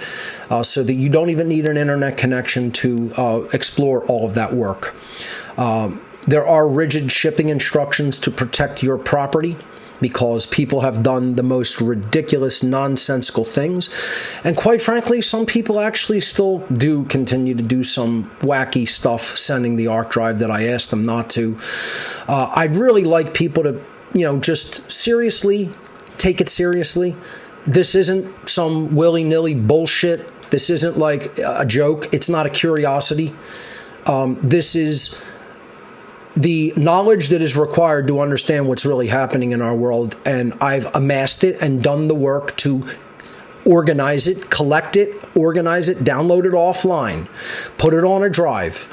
so that you don't even need an internet connection to explore all of that work. There are rigid shipping instructions to protect your property because people have done the most ridiculous, nonsensical things. And quite frankly, some people actually still do continue to do some wacky stuff sending the A.R.K drive that I asked them not to. I'd really like people to, just seriously take it seriously. This isn't some willy-nilly bullshit. This isn't like a joke. It's not a curiosity. This is the knowledge that is required to understand what's really happening in our world, and I've amassed it and done the work to organize it, collect it, organize it, download it offline, put it on a drive.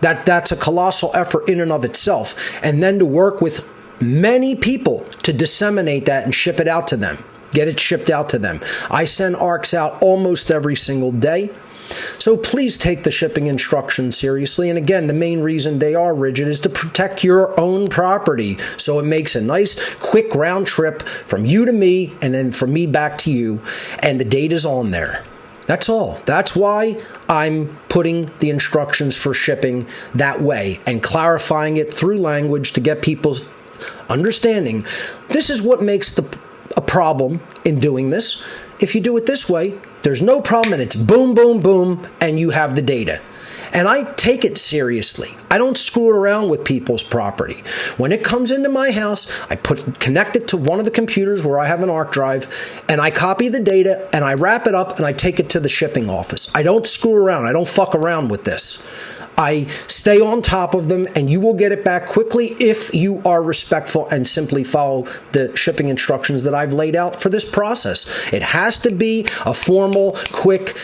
That's a colossal effort in and of itself, and then to work with many people to disseminate that and ship it out to them. Get it shipped out to them. I send ARKs out almost every single day. So please take the shipping instructions seriously. And again, the main reason they are rigid is to protect your own property. So it makes a nice, quick round trip from you to me and then from me back to you. And the date is on there. That's all. That's why I'm putting the instructions for shipping that way and clarifying it through language to get people's understanding. This is what makes a problem in doing this. If you do it this way, there's no problem and it's boom, boom, boom, and you have the data. And I take it seriously. I don't screw around with people's property. When it comes into my house, I connect it to one of the computers where I have an ARK drive, and I copy the data, and I wrap it up, and I take it to the shipping office. I don't screw around. I don't fuck around with this. I stay on top of them, and you will get it back quickly if you are respectful and simply follow the shipping instructions that I've laid out for this process. It has to be a formal, quick,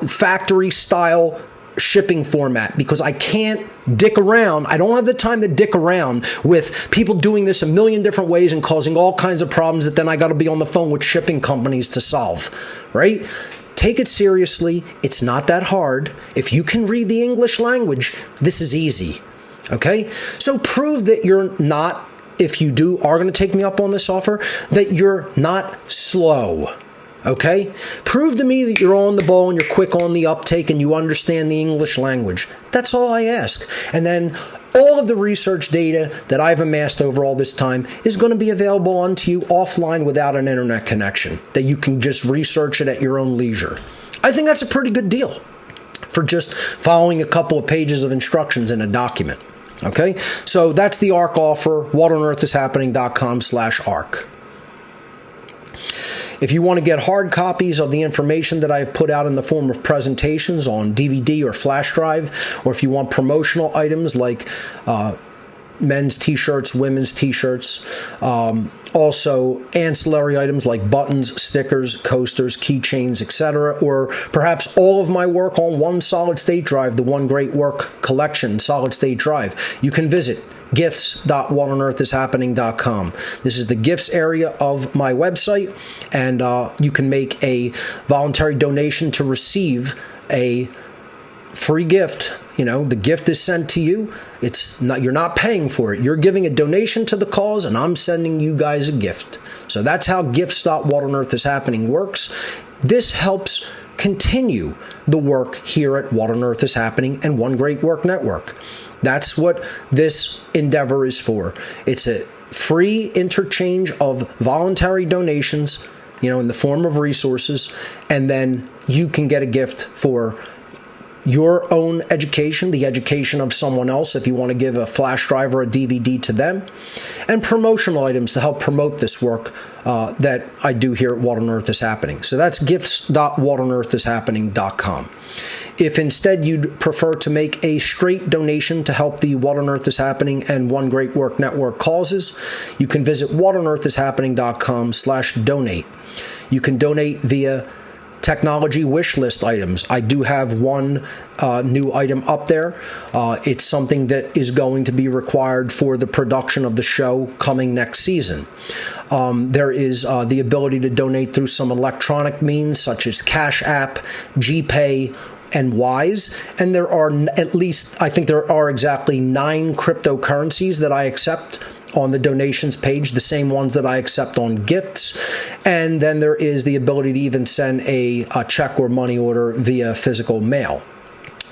factory-style shipping format because I can't dick around. I don't have the time to dick around with people doing this a million different ways and causing all kinds of problems that then I got to be on the phone with shipping companies to solve, right? Take it seriously. It's not that hard. If you can read the English language, this is easy. Okay? So prove that you're not, if you are going to take me up on this offer, that you're not slow. Okay? Prove to me that you're on the ball and you're quick on the uptake and you understand the English language. That's all I ask. And then all of the research data that I've amassed over all this time is going to be available unto you offline without an internet connection, that you can just research it at your own leisure. I think that's a pretty good deal for just following a couple of pages of instructions in a document. Okay? So that's the ARK offer, whatonearthishappening.com/ARK. If you want to get hard copies of the information that I've put out in the form of presentations on DVD or flash drive, or if you want promotional items like men's t-shirts, women's t-shirts, also ancillary items like buttons, stickers, coasters, keychains, etc., or perhaps all of my work on one solid-state drive, the One Great Work Collection solid-state drive, you can visit gifts.whatonearthishappening.com. This is the gifts area of my website, and you can make a voluntary donation to receive a free gift. You know, the gift is sent to you. It's not, you're not paying for it. You're giving a donation to the cause, and I'm sending you guys a gift. So that's how gifts.whatonearthishappening works. This helps continue the work here at What on Earth is Happening and One Great Work Network. That's what this endeavor is for. It's a free interchange of voluntary donations, in the form of resources, and then you can get a gift for your own education, the education of someone else if you want to give a flash drive or a DVD to them, and promotional items to help promote this work that I do here at What on Earth is Happening. So that's gifts.whatonearthishappening.com. If instead you'd prefer to make a straight donation to help the What on Earth is Happening and One Great Work Network causes, you can visit whatonearthishappening.com/donate. You can donate via technology wish list items. I do have one new item up there. It's something that is going to be required for the production of the show coming next season. There is the ability to donate through some electronic means such as Cash App, GPay, and Wise, and there are I think there are exactly 9 cryptocurrencies that I accept on the donations page, the same ones that I accept on gifts, and then there is the ability to even send a check or money order via physical mail.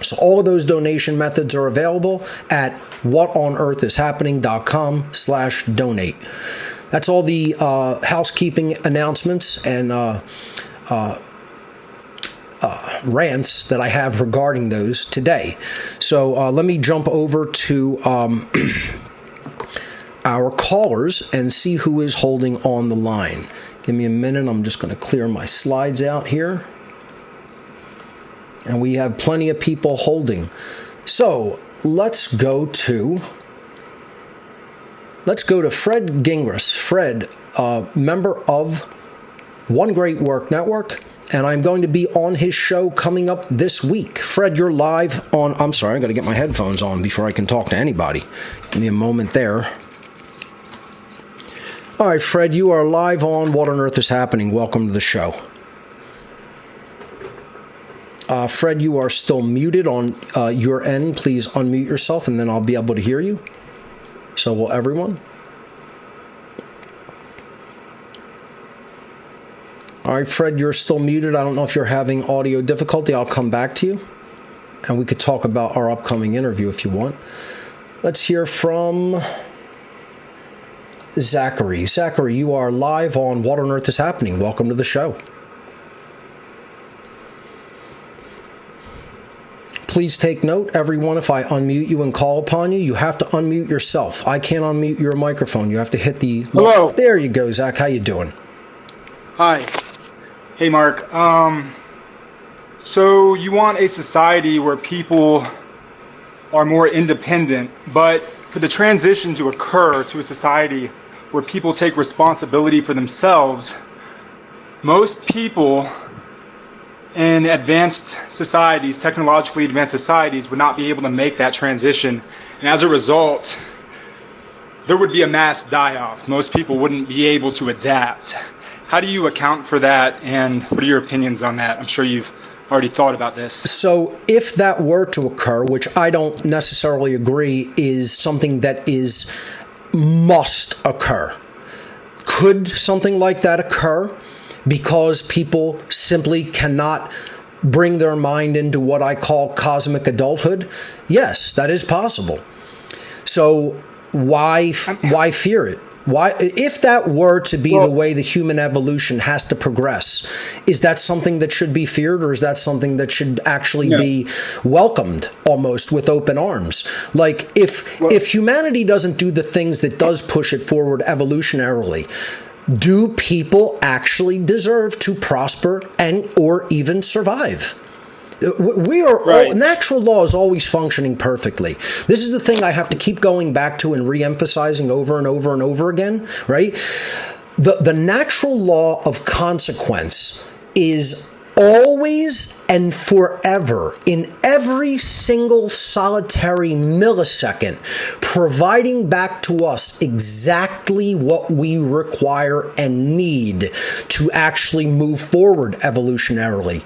So all of those donation methods are available at whatonearthishappening.com/donate. That's all the housekeeping announcements and rants that I have regarding those today. So let me jump over to our callers and see who is holding on the line. Give me a minute. I'm just going to clear my slides out here. And we have plenty of people holding. So let's go to Fred Gingras. Fred, member of One Great Work Network, and I'm going to be on his show coming up this week. Fred, you're live on... I'm sorry, I got to get my headphones on before I can talk to anybody. Give me a moment there. All right, Fred, you are live on What on Earth is Happening. Welcome to the show. Fred, you are still muted on your end. Please unmute yourself, and then I'll be able to hear you. So will everyone. All right, Fred, you're still muted. I don't know if you're having audio difficulty. I'll come back to you, and we could talk about our upcoming interview if you want. Let's hear from Zachary. Zachary, you are live on What on Earth is Happening. Welcome to the show. Please take note, everyone, if I unmute you and call upon you, you have to unmute yourself. I can't unmute your microphone. You have to hit the... Hello. There you go, Zach. How you doing? Hi. Hey, Mark. So you want a society where people are more independent, but for the transition to occur to a society where people take responsibility for themselves, most people in advanced societies, technologically advanced societies, would not be able to make that transition. And as a result, there would be a mass die-off. Most people wouldn't be able to adapt. How do you account for that, and what are your opinions on that? I'm sure you've already thought about this. So if that were to occur, which I don't necessarily agree is something that must occur, could something like that occur because people simply cannot bring their mind into what I call cosmic adulthood? Yes, that is possible. So why fear it? Why, if that were to be the way the human evolution has to progress, is that something that should be feared, or is that something that should actually be welcomed almost with open arms? Like, if humanity doesn't do the things that does push it forward evolutionarily, do people actually deserve to prosper and or even survive? We are right. Natural law is always functioning perfectly. This is the thing I have to keep going back to and re-emphasizing over and over and over again, right? The natural law of consequence is always and forever, in every single solitary millisecond, providing back to us exactly what we require and need to actually move forward evolutionarily.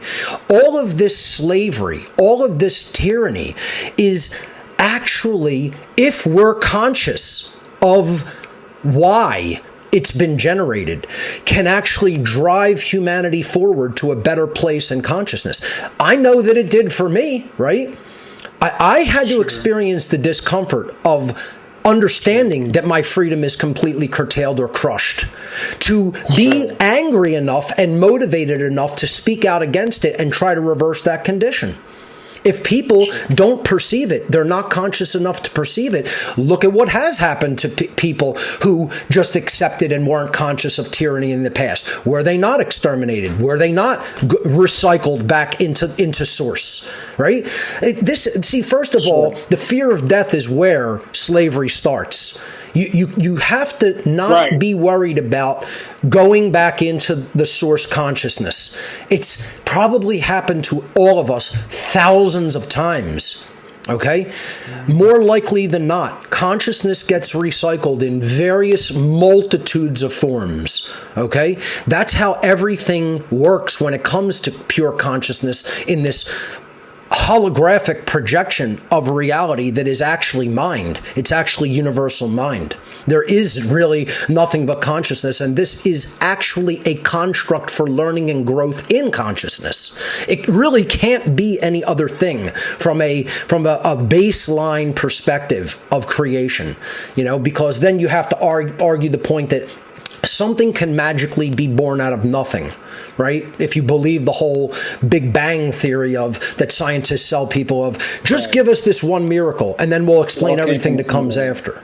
All of this slavery, all of this tyranny is actually, if we're conscious of why it's been generated, can actually drive humanity forward to a better place in consciousness. I know that it did for me, right? I had to experience the discomfort of understanding that my freedom is completely curtailed or crushed, to be angry enough and motivated enough to speak out against it and try to reverse that condition. If people don't perceive it, they're not conscious enough to perceive it. Look at what has happened to people who just accepted and weren't conscious of tyranny in the past. Were they not exterminated? Were they not recycled back into source? Right? First of all, the fear of death is where slavery starts. You have to not be worried about going back into the source consciousness. It's probably happened to all of us thousands of times. Okay? More likely than not, consciousness gets recycled in various multitudes of forms. Okay? That's how everything works when it comes to pure consciousness in this holographic projection of reality that is actually mind. It's actually universal mind. There is really nothing but consciousness, and this is actually a construct for learning and growth in consciousness. It really can't be any other thing from a baseline perspective of creation, because then you have to argue the point that something can magically be born out of nothing, right? If you believe the whole Big Bang theory that scientists tell people of, just give us this one miracle and then we'll explain everything that comes after,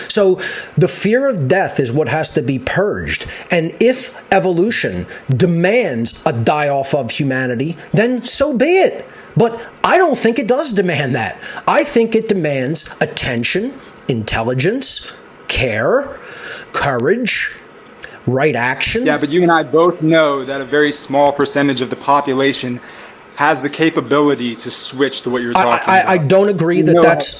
So the fear of death is what has to be purged. And if evolution demands a die-off of humanity, then so be it. But I don't think it does demand that. I think it demands attention, intelligence, care, courage, right action. Yeah, but you and I both know that a very small percentage of the population has the capability to switch to what you're talking about. I don't agree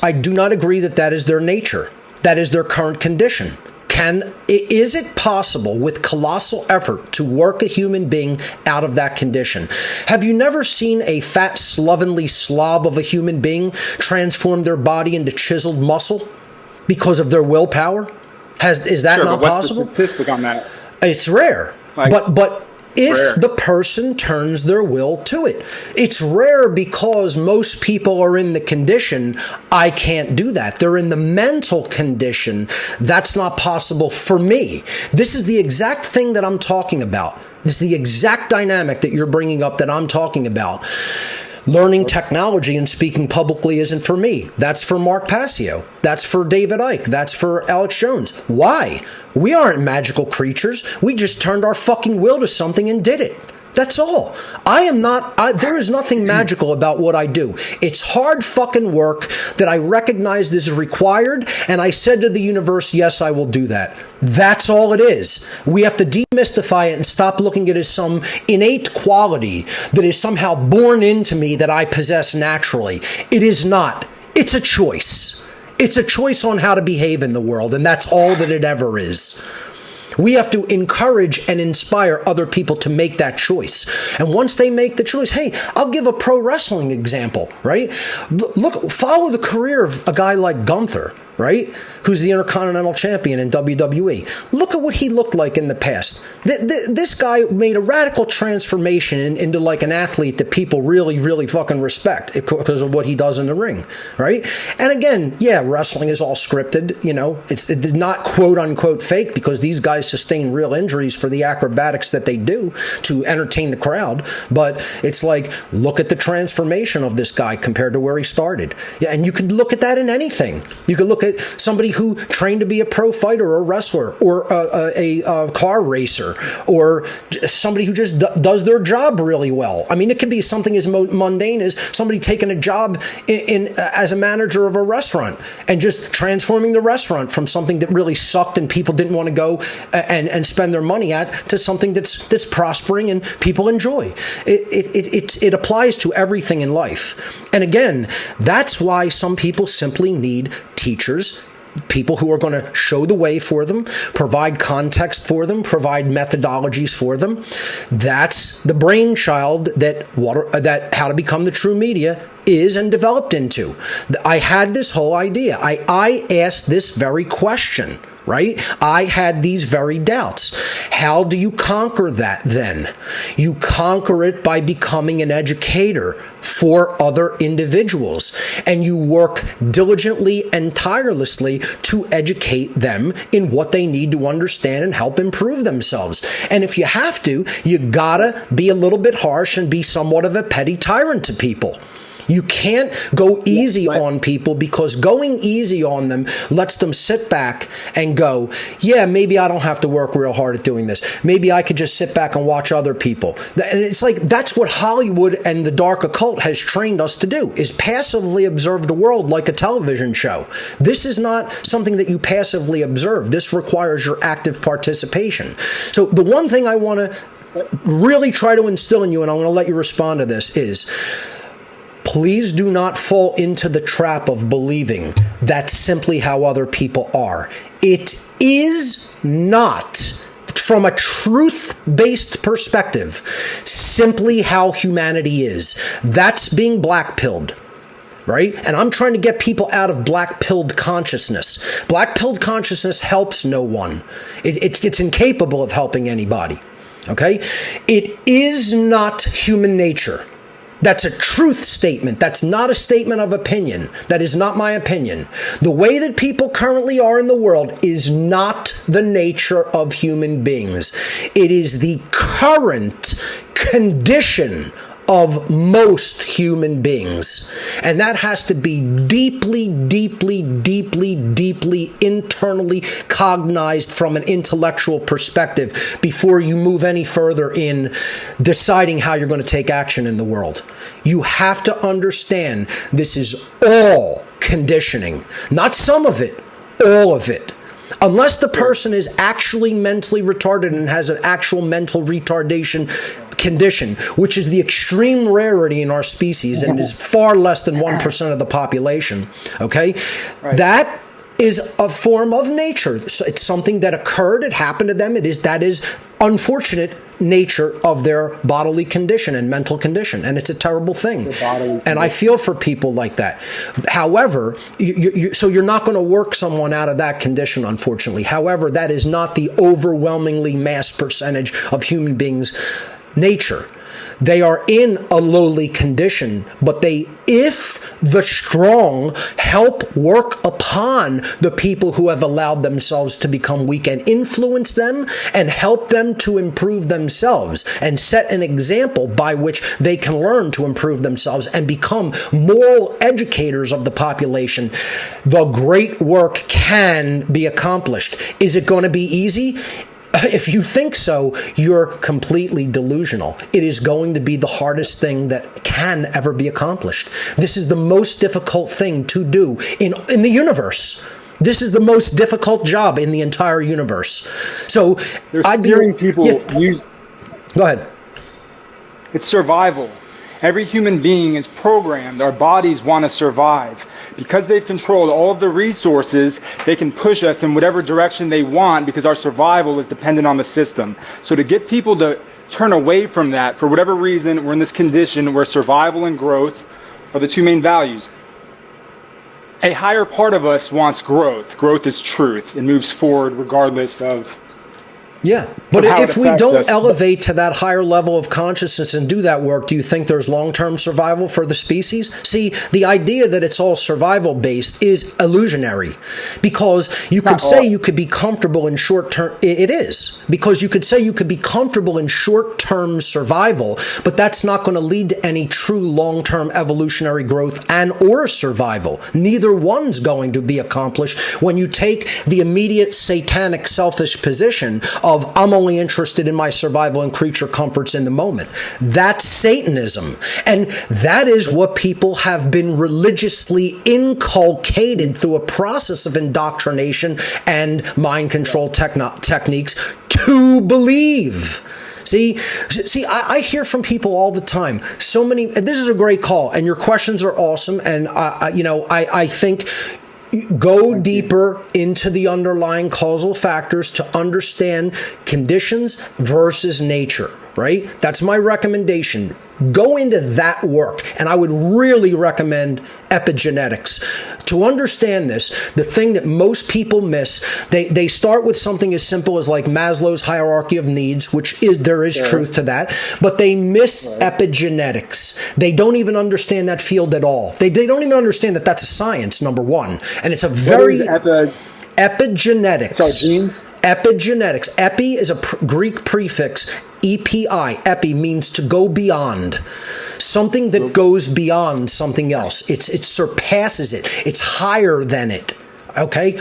I do not agree that is their nature. That is their current condition. Is it possible with colossal effort to work a human being out of that condition? Have you never seen a fat, slovenly slob of a human being transform their body into chiseled muscle because of their willpower? Is that not possible? What's the statistic on that? It's rare. But if the person turns their will to it. It's rare because most people are in the condition, I can't do that. They're in the mental condition, that's not possible for me. This is the exact thing that I'm talking about. This is the exact dynamic that you're bringing up that I'm talking about. Learning technology and speaking publicly isn't for me. That's for Mark Passio. That's for David Icke. That's for Alex Jones. Why? We aren't magical creatures. We just turned our fucking will to something and did it. That's all. There is nothing magical about what I do. It's hard fucking work that I recognized is required, and I said to the universe, yes, I will do that. That's all it is. We have to demystify it and stop looking at it as some innate quality that is somehow born into me that I possess naturally. It is not. It's a choice. It's a choice on how to behave in the world, and that's all that it ever is. We have to encourage and inspire other people to make that choice. And once they make the choice, hey, I'll give a pro wrestling example, right? Look, follow the career of a guy like Gunther, right? Who's the Intercontinental Champion in WWE. Look at what he looked like in the past. This guy made a radical transformation into like an athlete that people really, really fucking respect because of what he does in the ring, right? And again, yeah, wrestling is all scripted, you know. It's not quote unquote fake because these guys sustain real injuries for the acrobatics that they do to entertain the crowd. But it's like, look at the transformation of this guy compared to where he started. Yeah, and you could look at that in anything. You could look at somebody who trained to be a pro fighter or a wrestler or a car racer or somebody who just does their job really well. I mean, it could be something as mundane as somebody taking a job as a manager of a restaurant and just transforming the restaurant from something that really sucked and people didn't want to go and spend their money at to something that's prospering and people enjoy. It applies to everything in life. And again, that's why some people simply need teachers, people who are going to show the way for them, provide context for them, provide methodologies for them. That's the brainchild that How to Become the True Media is and developed into. I had this whole idea. I asked this very question, right? I had these very doubts. How do you conquer that then? You conquer it by becoming an educator for other individuals. And you work diligently and tirelessly to educate them in what they need to understand and help improve themselves. And if you have to, you gotta be a little bit harsh and be somewhat of a petty tyrant to people. You can't go easy on people because going easy on them lets them sit back and go, yeah, maybe I don't have to work real hard at doing this. Maybe I could just sit back and watch other people. And it's like that's what Hollywood and the dark occult has trained us to do, is passively observe the world like a television show. This is not something that you passively observe. This requires your active participation. So the one thing I want to really try to instill in you, and I'm going to let you respond to this, is please do not fall into the trap of believing that's simply how other people are. It is not, from a truth-based perspective, simply how humanity is. That's being black-pilled. Right? And I'm trying to get people out of black-pilled consciousness. Black-pilled consciousness helps no one. It's incapable of helping anybody. Okay? It is not human nature. That's a truth statement. That's not a statement of opinion. That is not my opinion. The way that people currently are in the world is not the nature of human beings. It is the current condition of most human beings. And that has to be deeply, deeply, deeply, deeply internally cognized from an intellectual perspective before you move any further in deciding how you're going to take action in the world. You have to understand this is all conditioning, not some of it, all of it. Unless the person is actually mentally retarded and has an actual mental retardation condition, which is the extreme rarity in our species and is far less than 1% of the population, okay? Right. That is a form of nature. It's something that occurred. It happened to them. That is unfortunate nature of their bodily condition and mental condition, and it's a terrible thing. And I feel for people like that. However, so you're not going to work someone out of that condition, unfortunately. However, that is not the overwhelmingly mass percentage of human beings' nature. They are in a lowly condition, but if the strong help work upon the people who have allowed themselves to become weak and influence them and help them to improve themselves and set an example by which they can learn to improve themselves and become moral educators of the population, the great work can be accomplished. Is it going to be easy? If you think so, you're completely delusional. It is going to be the hardest thing that can ever be accomplished. This is the most difficult thing to do in the universe. This is the most difficult job in the entire universe. So I'd be hearing people use. Go ahead. It's survival. Every human being is programmed. Our bodies want to survive. Because they've controlled all of the resources, they can push us in whatever direction they want because our survival is dependent on the system. So to get people to turn away from that, for whatever reason, we're in this condition where survival and growth are the two main values. A higher part of us wants growth. Growth is truth. It moves forward regardless of... Yeah, but if we don't elevate to that higher level of consciousness and do that work, do you think there's long-term survival for the species? See, the idea that it's all survival-based is illusionary, because you could say you could be comfortable in short-term... It is, because you could say you could be comfortable in short-term survival, but that's not going to lead to any true long-term evolutionary growth and or survival. Neither one's going to be accomplished when you take the immediate satanic selfish position of I'm only interested in my survival and creature comforts in the moment. That's Satanism. And that is what people have been religiously inculcated through a process of indoctrination and mind control techniques to believe. See, I hear from people all the time. So many, and this is a great call, and your questions are awesome. And I think go deeper into the underlying causal factors to understand conditions versus nature, right? That's my recommendation. Go into that work. And I would really recommend epigenetics. To understand this, the thing that most people miss, they start with something as simple as like Maslow's hierarchy of needs, which there is truth to that, but they miss epigenetics. They don't even understand that field at all. They don't even understand that that's a science, number one. And it's a very... Epigenetics. Sorry, genes? Epigenetics. Epi is a Greek prefix. EPI. Epi means to go beyond. Something that goes beyond something else. It surpasses it. It's higher than it. Okay?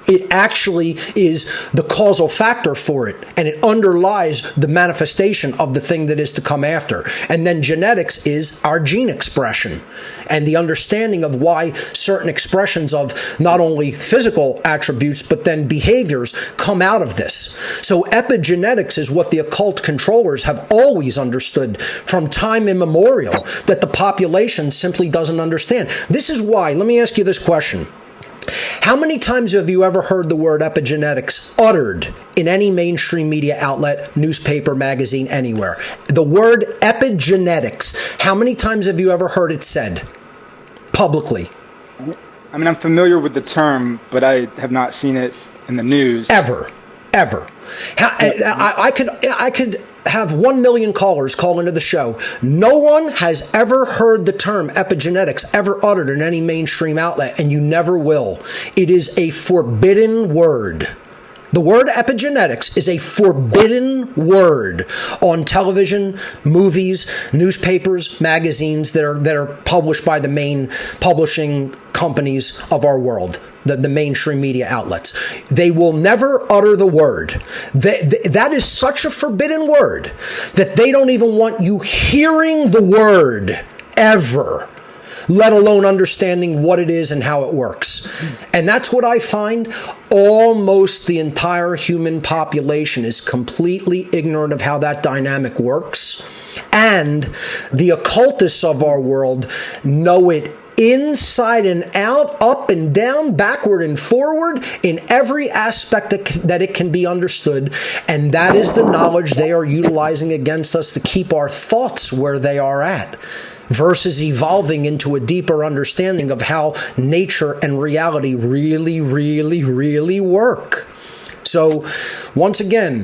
It actually is the causal factor for it, and it underlies the manifestation of the thing that is to come after. And then genetics is our gene expression and the understanding of why certain expressions of not only physical attributes, but then behaviors come out of this. So epigenetics is what the occult controllers have always understood from time immemorial, that the population simply doesn't understand. This is why, let me ask you this question. How many times have you ever heard the word epigenetics uttered in any mainstream media outlet, newspaper, magazine, anywhere? The word epigenetics, how many times have you ever heard it said publicly? I mean, I'm familiar with the term, but I have not seen it in the news. Ever. I could have 1 million callers call into the show. No one has ever heard the term epigenetics ever uttered in any mainstream outlet, and you never will. It is a forbidden word. The word epigenetics is a forbidden word on television, movies, newspapers, magazines that are published by the main publishing companies of our world, the mainstream media outlets. They will never utter the word. That is such a forbidden word that they don't even want you hearing the word ever, let alone understanding what it is and how it works. And that's what I find. Almost the entire human population is completely ignorant of how that dynamic works. And the occultists of our world know it inside and out, up and down, backward and forward, in every aspect that it can be understood. And that is the knowledge they are utilizing against us to keep our thoughts where they are at, versus evolving into a deeper understanding of how nature and reality really, really, really work. So, once again,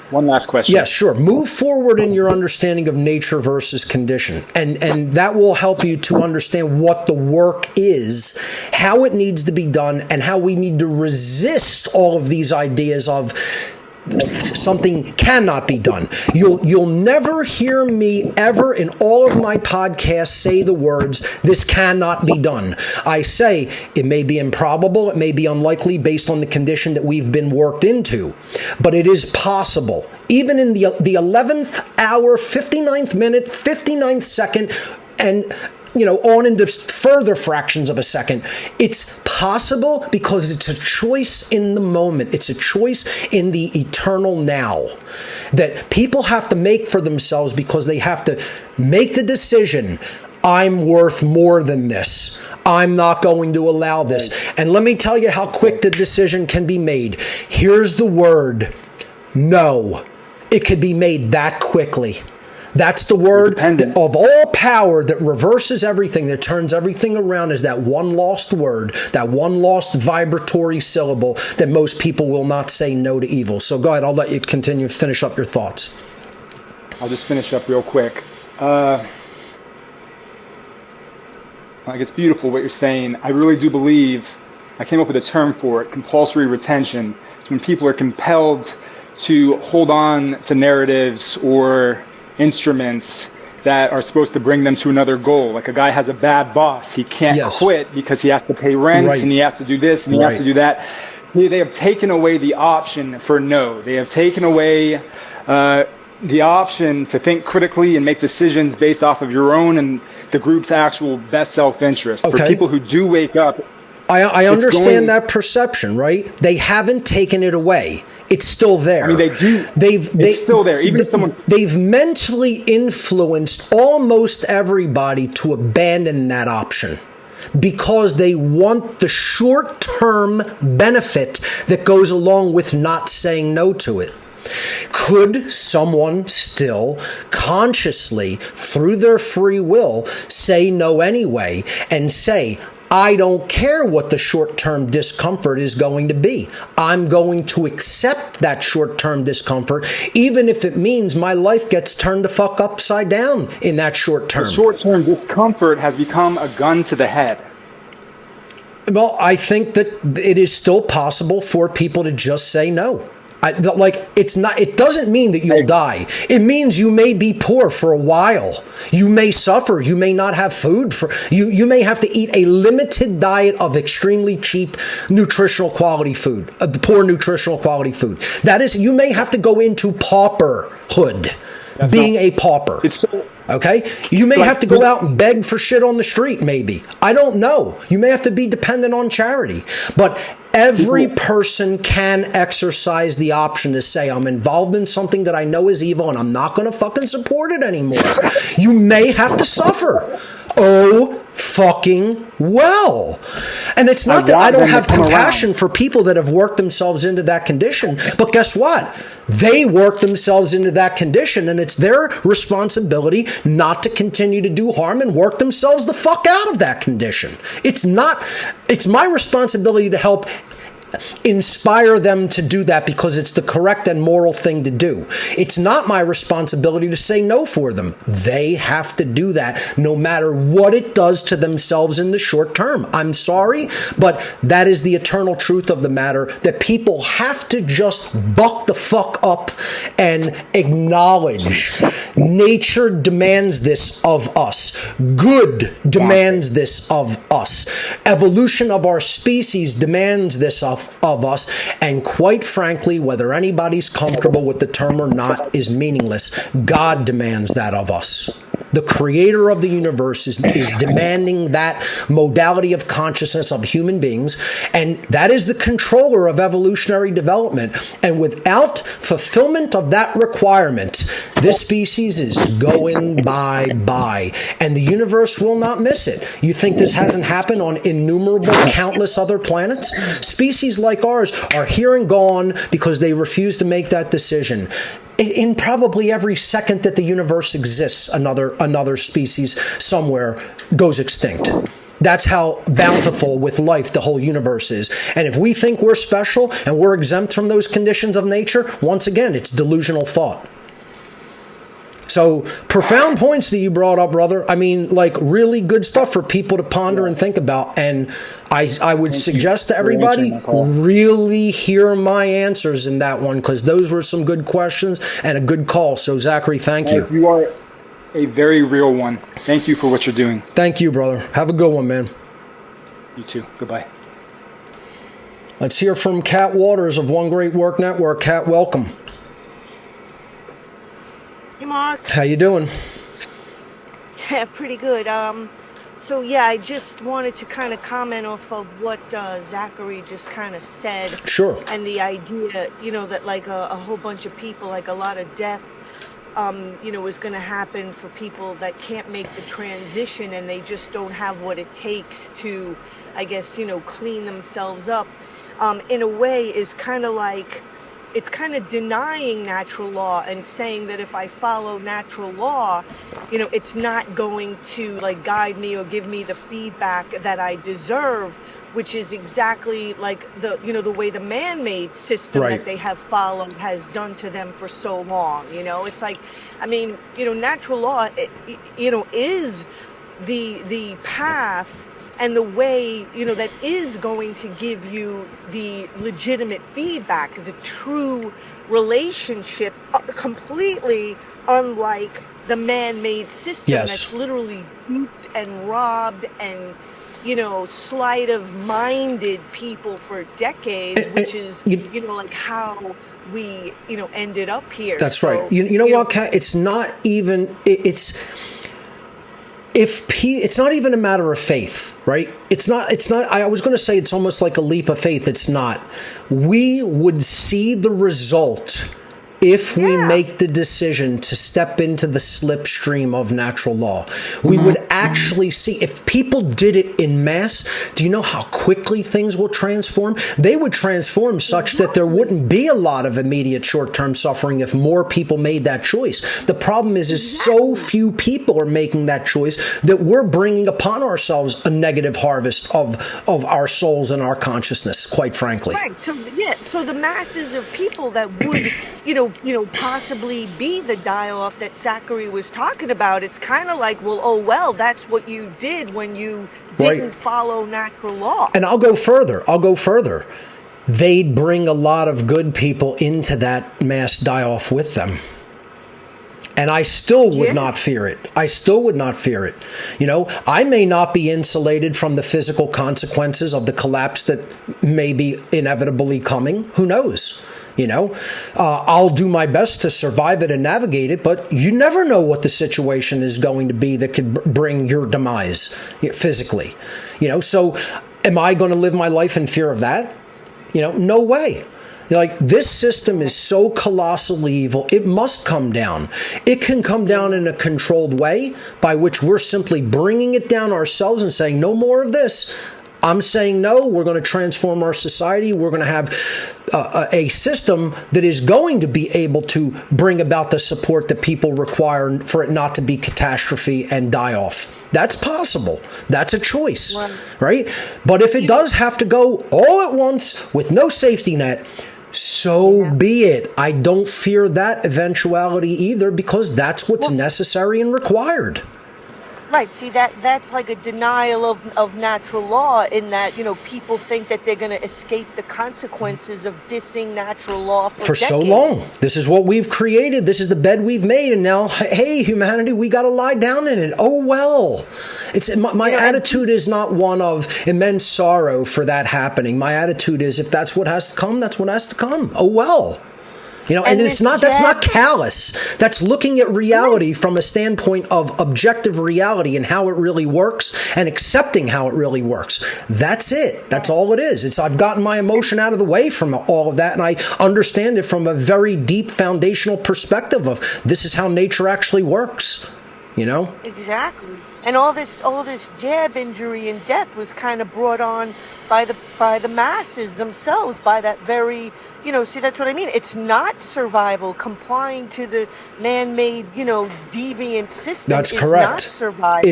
one last question. Yes, sure. Move forward in your understanding of nature versus condition. And that will help you to understand what the work is, how it needs to be done, and how we need to resist all of these ideas of something cannot be done. You'll never hear me ever in all of my podcasts say the words, this cannot be done. I say it may be improbable, it may be unlikely based on the condition that we've been worked into, but it is possible. Even in the 11th hour, 59th minute, 59th second, and on into further fractions of a second. It's possible because it's a choice in the moment. It's a choice in the eternal now that people have to make for themselves, because they have to make the decision, I'm worth more than this. I'm not going to allow this. And let me tell you how quick the decision can be made. Here's the word, no. It could be made that quickly. That's the word of all power that reverses everything, that turns everything around, is that one lost word, that one lost vibratory syllable that most people will not say no to evil. So go ahead, I'll let you continue, finish up your thoughts. I'll just finish up real quick. It's beautiful what you're saying. I really do believe, I came up with a term for it, compulsory retention. It's when people are compelled to hold on to narratives or instruments that are supposed to bring them to another goal. Like a guy has a bad boss. He can't quit because he has to pay rent and he has to do this and he has to do that. They have taken away the option for no. They have taken away the option to think critically and make decisions based off of your own and the group's actual best self-interest. Okay. For people who do wake up, I understand that perception, right? They haven't taken it away. It's still there. I mean, they do. It's still there. Even if someone, they've mentally influenced almost everybody to abandon that option because they want the short-term benefit that goes along with not saying no to it. Could someone still consciously, through their free will, say no anyway and say, I don't care what the short-term discomfort is going to be. I'm going to accept that short-term discomfort, even if it means my life gets turned the fuck upside down in that short term. The short-term discomfort has become a gun to the head. Well, I think that it is still possible for people to just say no. It doesn't mean that you'll die. It means you may be poor for a while. You may suffer. You may not have food. You may have to eat a limited diet of extremely cheap nutritional quality food, poor nutritional quality food. That is, you may have to go into pauperhood, a pauper. Okay? You may have to go out and beg for shit on the street, maybe. I don't know. You may have to be dependent on charity. But every person can exercise the option to say, I'm involved in something that I know is evil and I'm not going to fucking support it anymore. You may have to suffer. Oh, fucking well. And it's not that I don't have compassion for people that have worked themselves into that condition, but guess what? They work themselves into that condition, and it's their responsibility not to continue to do harm and work themselves the fuck out of that condition. It's my responsibility to help inspire them to do that because it's the correct and moral thing to do. It's not my responsibility to say no for them. They have to do that no matter what it does to themselves in the short term. I'm sorry, but that is the eternal truth of the matter, that people have to just buck the fuck up and acknowledge. Nature demands this of us. Good demands this of us. Evolution of our species demands this of us, and quite frankly, whether anybody's comfortable with the term or not is meaningless. God demands that of us. the creator of the universe, is demanding that modality of consciousness of human beings, and that is the controller of evolutionary development. And without fulfillment of that requirement, this species is going bye-bye, and the universe will not miss it. You think this hasn't happened on innumerable, countless other planets? Species like ours are here and gone because they refuse to make that decision. In probably every second that the universe exists, another species somewhere goes extinct. That's how bountiful with life the whole universe is. And if we think we're special and we're exempt from those conditions of nature, once again, it's delusional thought. So, profound points that you brought up, brother. I mean, like, really good stuff for people to ponder and think about. And I would suggest to everybody, really hear my answers in that one, because those were some good questions and a good call. So, Zachary, thank you. You are a very real one. Thank you for what you're doing. Thank you, brother. Have a good one, man. You too. Goodbye. Let's hear from Kat Waters of One Great Work Network. Kat, welcome. Hey, Mark. How you doing? Yeah, pretty good. So yeah, I just wanted to kind of comment off of what Zachary just kind of said. Sure. And the idea, that like a whole bunch of people, like a lot of death, is going to happen for people that can't make the transition, and they just don't have what it takes to, I guess, clean themselves up. In a way, is kind of like, it's kind of denying natural law and saying that if I follow natural law, it's not going to like guide me or give me the feedback that I deserve, which is exactly like the way the man-made system that they have followed has done to them for so long. It's like, I mean, natural law, is the path and the way, that is going to give you the legitimate feedback, the true relationship, completely unlike the man-made system that's literally duped and robbed and, sleight of minded people for decades, which is, like how we, ended up here. That's right. You know what, Kat? It's not even, it's not even a matter of faith, right? It's not, I was going to say it's almost like a leap of faith. It's not. We would see the result if we make the decision to step into the slipstream of natural law. We would actually see, if people did it in mass, do you know how quickly things will transform? They would transform such that there wouldn't be a lot of immediate short-term suffering if more people made that choice. The problem is so few people are making that choice that we're bringing upon ourselves a negative harvest of our souls and our consciousness, quite frankly. Right. So the masses of people that would, possibly be the die-off that Zachary was talking about. It's kind of like, well, that's what you did when you didn't follow natural law. And I'll go further. They'd bring a lot of good people into that mass die-off with them. And I still would not fear it. I may not be insulated from the physical consequences of the collapse that may be inevitably coming. Who knows? I'll do my best to survive it and navigate it, but you never know what the situation is going to be that could bring your demise physically. So am I going to live my life in fear of that? No way. Like, this system is so colossally evil, it must come down. It can come down in a controlled way by which we're simply bringing it down ourselves and saying, no more of this. I'm saying no, we're going to transform our society. We're going to have a system that is going to be able to bring about the support that people require for it not to be catastrophe and die off. That's possible. That's a choice, right? But if it does have to go all at once with no safety net, so be it. I don't fear that eventuality either, because that's what's necessary and required. Right. See, that's like a denial of natural law, in that, people think that they're going to escape the consequences of dissing natural law for decades. So long. This is what we've created. This is the bed we've made. And now, hey, humanity, we got to lie down in it. Oh, well. My attitude is not one of immense sorrow for that happening. My attitude is, if that's what has to come, that's what has to come. Oh, well. And it's not, that's not callous. That's looking at reality from a standpoint of objective reality and how it really works and accepting how it really works. That's it. That's all it is. I've gotten my emotion out of the way from all of that, and I understand it from a very deep foundational perspective of this is how nature actually works, Exactly. And all this jab injury and death was kind of brought on by the masses themselves, by that very, see, that's what I mean. It's not survival. Complying to the man-made, deviant system. That's correct. Not survival.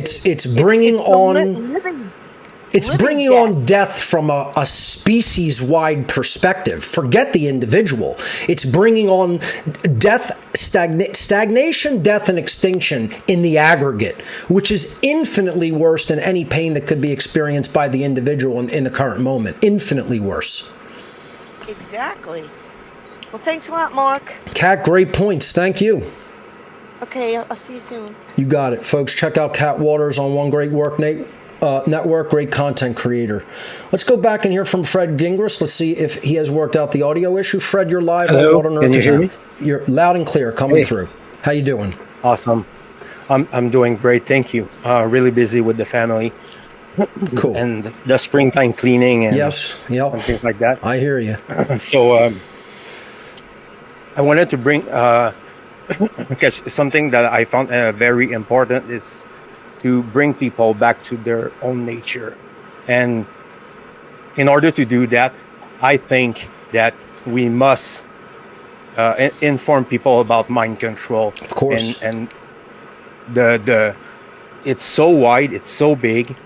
It's bringing on death from a species-wide perspective. Forget the individual. It's bringing on death, stagnation, death, and extinction in the aggregate, which is infinitely worse than any pain that could be experienced by the individual in the current moment. Infinitely worse. Exactly. Well, thanks a lot, Mark. Kat, great points. Thank you. Okay, I'll see you soon. You got it, folks. Check out Kat Waters on One Great Work Network, great content creator. Let's go back and hear from Fred Gingras. Let's see if he has worked out the audio issue. Fred, you're live. Hello, on can you hear me? You're loud and clear coming through. How you doing? Awesome. I'm doing great, thank you. Really busy with the family. Cool. And the springtime cleaning and, and things like that. I hear you. So I wanted to bring because something that I found very important is to bring people back to their own nature. And in order to do that, I think that we must inform people about mind control. Of course. And the it's so wide, it's so big.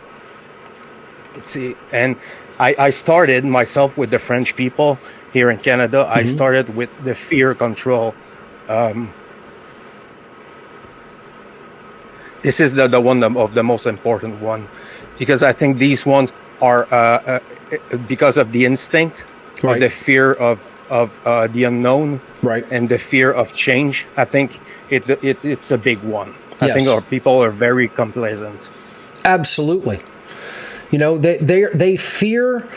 And I started myself with the French people here in Canada. I started with the fear control. This is the one of the most important one, because I think these ones are because of the instinct, right, or the fear of the unknown, right, and the fear of change. I think it's a big one. Yes. I think our people are very complacent. Absolutely. They fear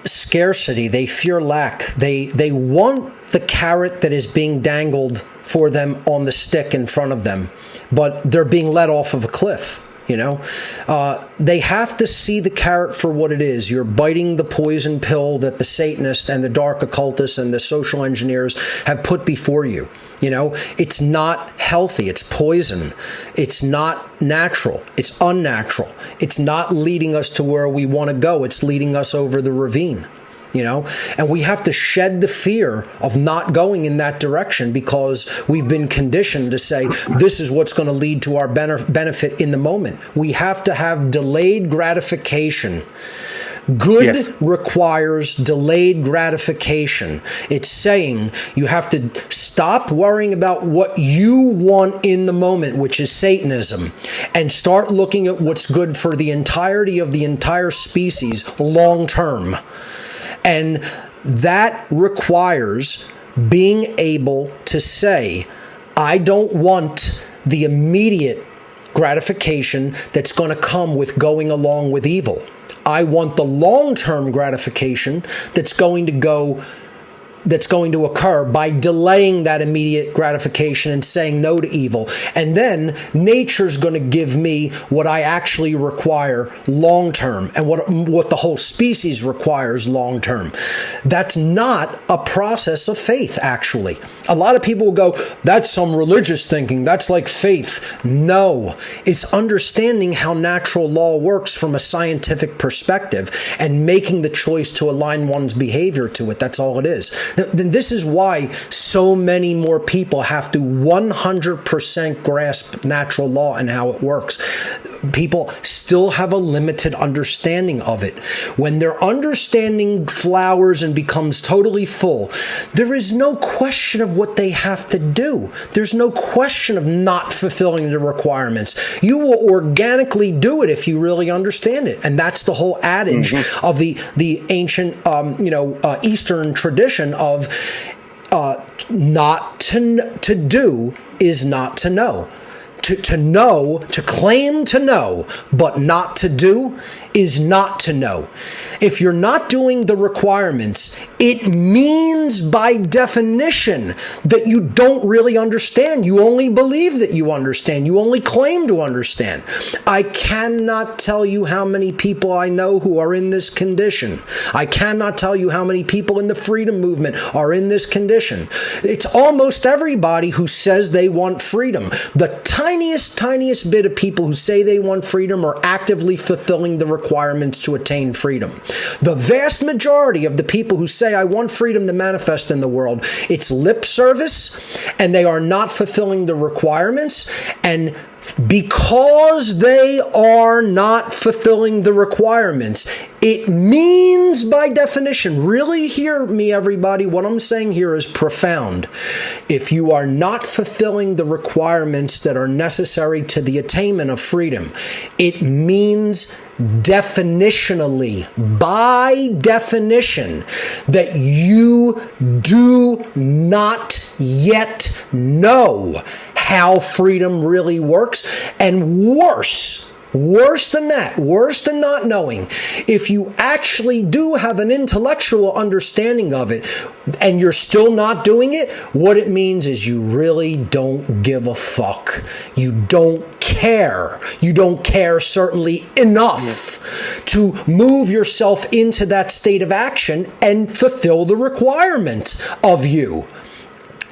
scarcity. They fear lack. They want the carrot that is being dangled for them on the stick in front of them, but they're being let off of a cliff. They have to see the carrot for what it is. You're biting the poison pill that the Satanists and the dark occultists and the social engineers have put before you. It's not healthy. It's poison. It's not natural. It's unnatural. It's not leading us to where we want to go. It's leading us over the ravine. And we have to shed the fear of not going in that direction, because we've been conditioned to say this is what's going to lead to our benefit in the moment. We have to have delayed gratification. Good requires delayed gratification. It's saying you have to stop worrying about what you want in the moment, which is Satanism, and start looking at what's good for the entirety of the entire species long term. And that requires being able to say, I don't want the immediate gratification that's going to come with going along with evil. I want the long-term gratification that's going to occur by delaying that immediate gratification and saying no to evil. And then nature's going to give me what I actually require long-term, and what the whole species requires long-term. That's not a process of faith, actually. A lot of people will go, that's some religious thinking. That's like faith. No, it's understanding how natural law works from a scientific perspective and making the choice to align one's behavior to it. That's all it is. Then this is why so many more people have to 100% grasp natural law and how it works. People still have a limited understanding of it. When their understanding flowers and becomes totally full, there is no question of what they have to do. There's no question of not fulfilling the requirements. You will organically do it if you really understand it. And that's the whole adage of the ancient Eastern tradition of not to do is not to know. To know, to claim to know, but not to do is not to know. If you're not doing the requirements, it means by definition that you don't really understand. You only believe that you understand. You only claim to understand. I cannot tell you how many people I know who are in this condition. I cannot tell you how many people in the freedom movement are in this condition. It's almost everybody who says they want freedom. The tiniest bit of people who say they want freedom are actively fulfilling the requirements to attain freedom. The vast majority of the people who say I want freedom to manifest in the world, it's lip service, and they are not fulfilling the requirements. And because they are not fulfilling the requirements, it means by definition, really hear me everybody, what I'm saying here is profound. If you are not fulfilling the requirements that are necessary to the attainment of freedom, it means definitionally, by definition, that you do not yet know how freedom really works. And worse than that, worse than not knowing, if you actually do have an intellectual understanding of it and you're still not doing it, what it means is you really don't give a fuck. You don't care. You don't care certainly enough to move yourself into that state of action and fulfill the requirement of you.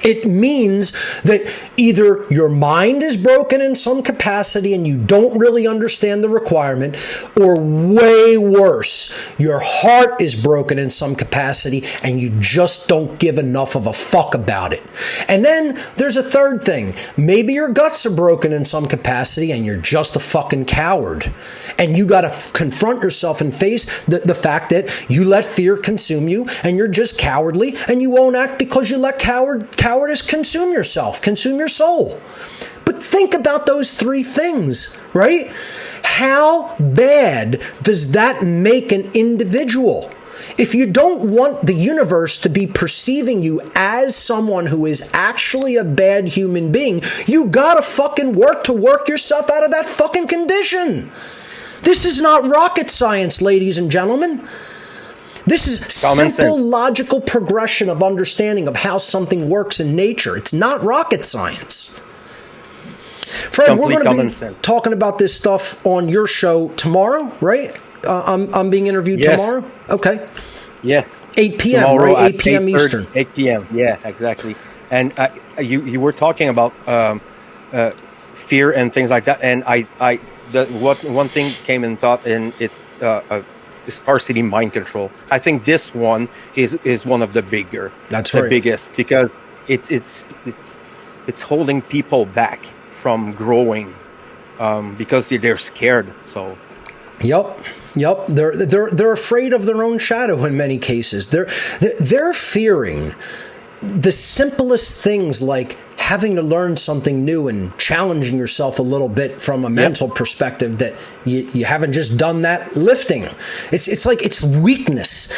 It means that either your mind is broken in some capacity and you don't really understand the requirement, or way worse, your heart is broken in some capacity and you just don't give enough of a fuck about it. And then there's a third thing. Maybe your guts are broken in some capacity and you're just a fucking coward. And you got to confront yourself and face the fact that you let fear consume you and you're just cowardly and you won't act because you let cowardice consume yourself, consume your soul. But think about those three things, right? How bad does that make an individual? If you don't want the universe to be perceiving you as someone who is actually a bad human being, you gotta fucking work yourself out of that fucking condition. This is not rocket science, ladies and gentlemen. This is simple, logical progression of understanding of how something works in nature. It's not rocket science. Fred, we're going to be talking about this stuff on your show tomorrow, right? I'm being interviewed tomorrow? Okay. Yes. 8 p.m., tomorrow right? 8 p.m. Eastern. 8 p.m., yeah, exactly. And you were talking about fear and things like that, and one thing came in thought, and it scarcity mind control. I think this one is one of the bigger. That's right. The biggest, because it's holding people back from growing because they're scared. So. Yep. They're afraid of their own shadow in many cases. They're fearing the simplest things, like having to learn something new and challenging yourself a little bit from a mental perspective that you haven't just done that lifting. It's like it's weakness.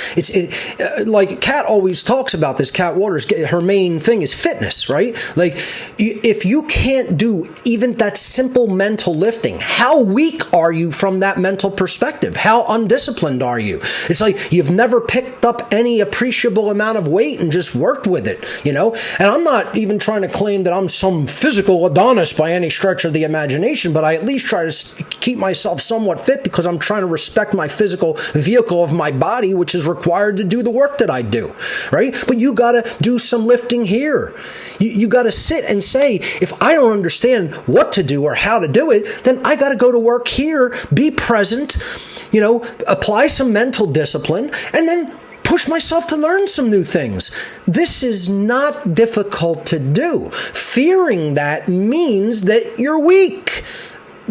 Like Kat always talks about this. Kat Waters, her main thing is fitness, right? Like if you can't do even that simple mental lifting, how weak are you from that mental perspective? How undisciplined are you? It's like you've never picked up any appreciable amount of weight and just worked with it, you know? And I'm not even trying to claim that I'm some physical Adonis by any stretch of the imagination, but I at least try to keep myself somewhat fit because I'm trying to respect my physical vehicle of my body, which is required to do the work that I do, right? But you got to do some lifting here. You got to sit and say, if I don't understand what to do or how to do it, then I got to go to work here, be present, apply some mental discipline, and then push myself to learn some new things. This is not difficult to do. Fearing that means that you're weak.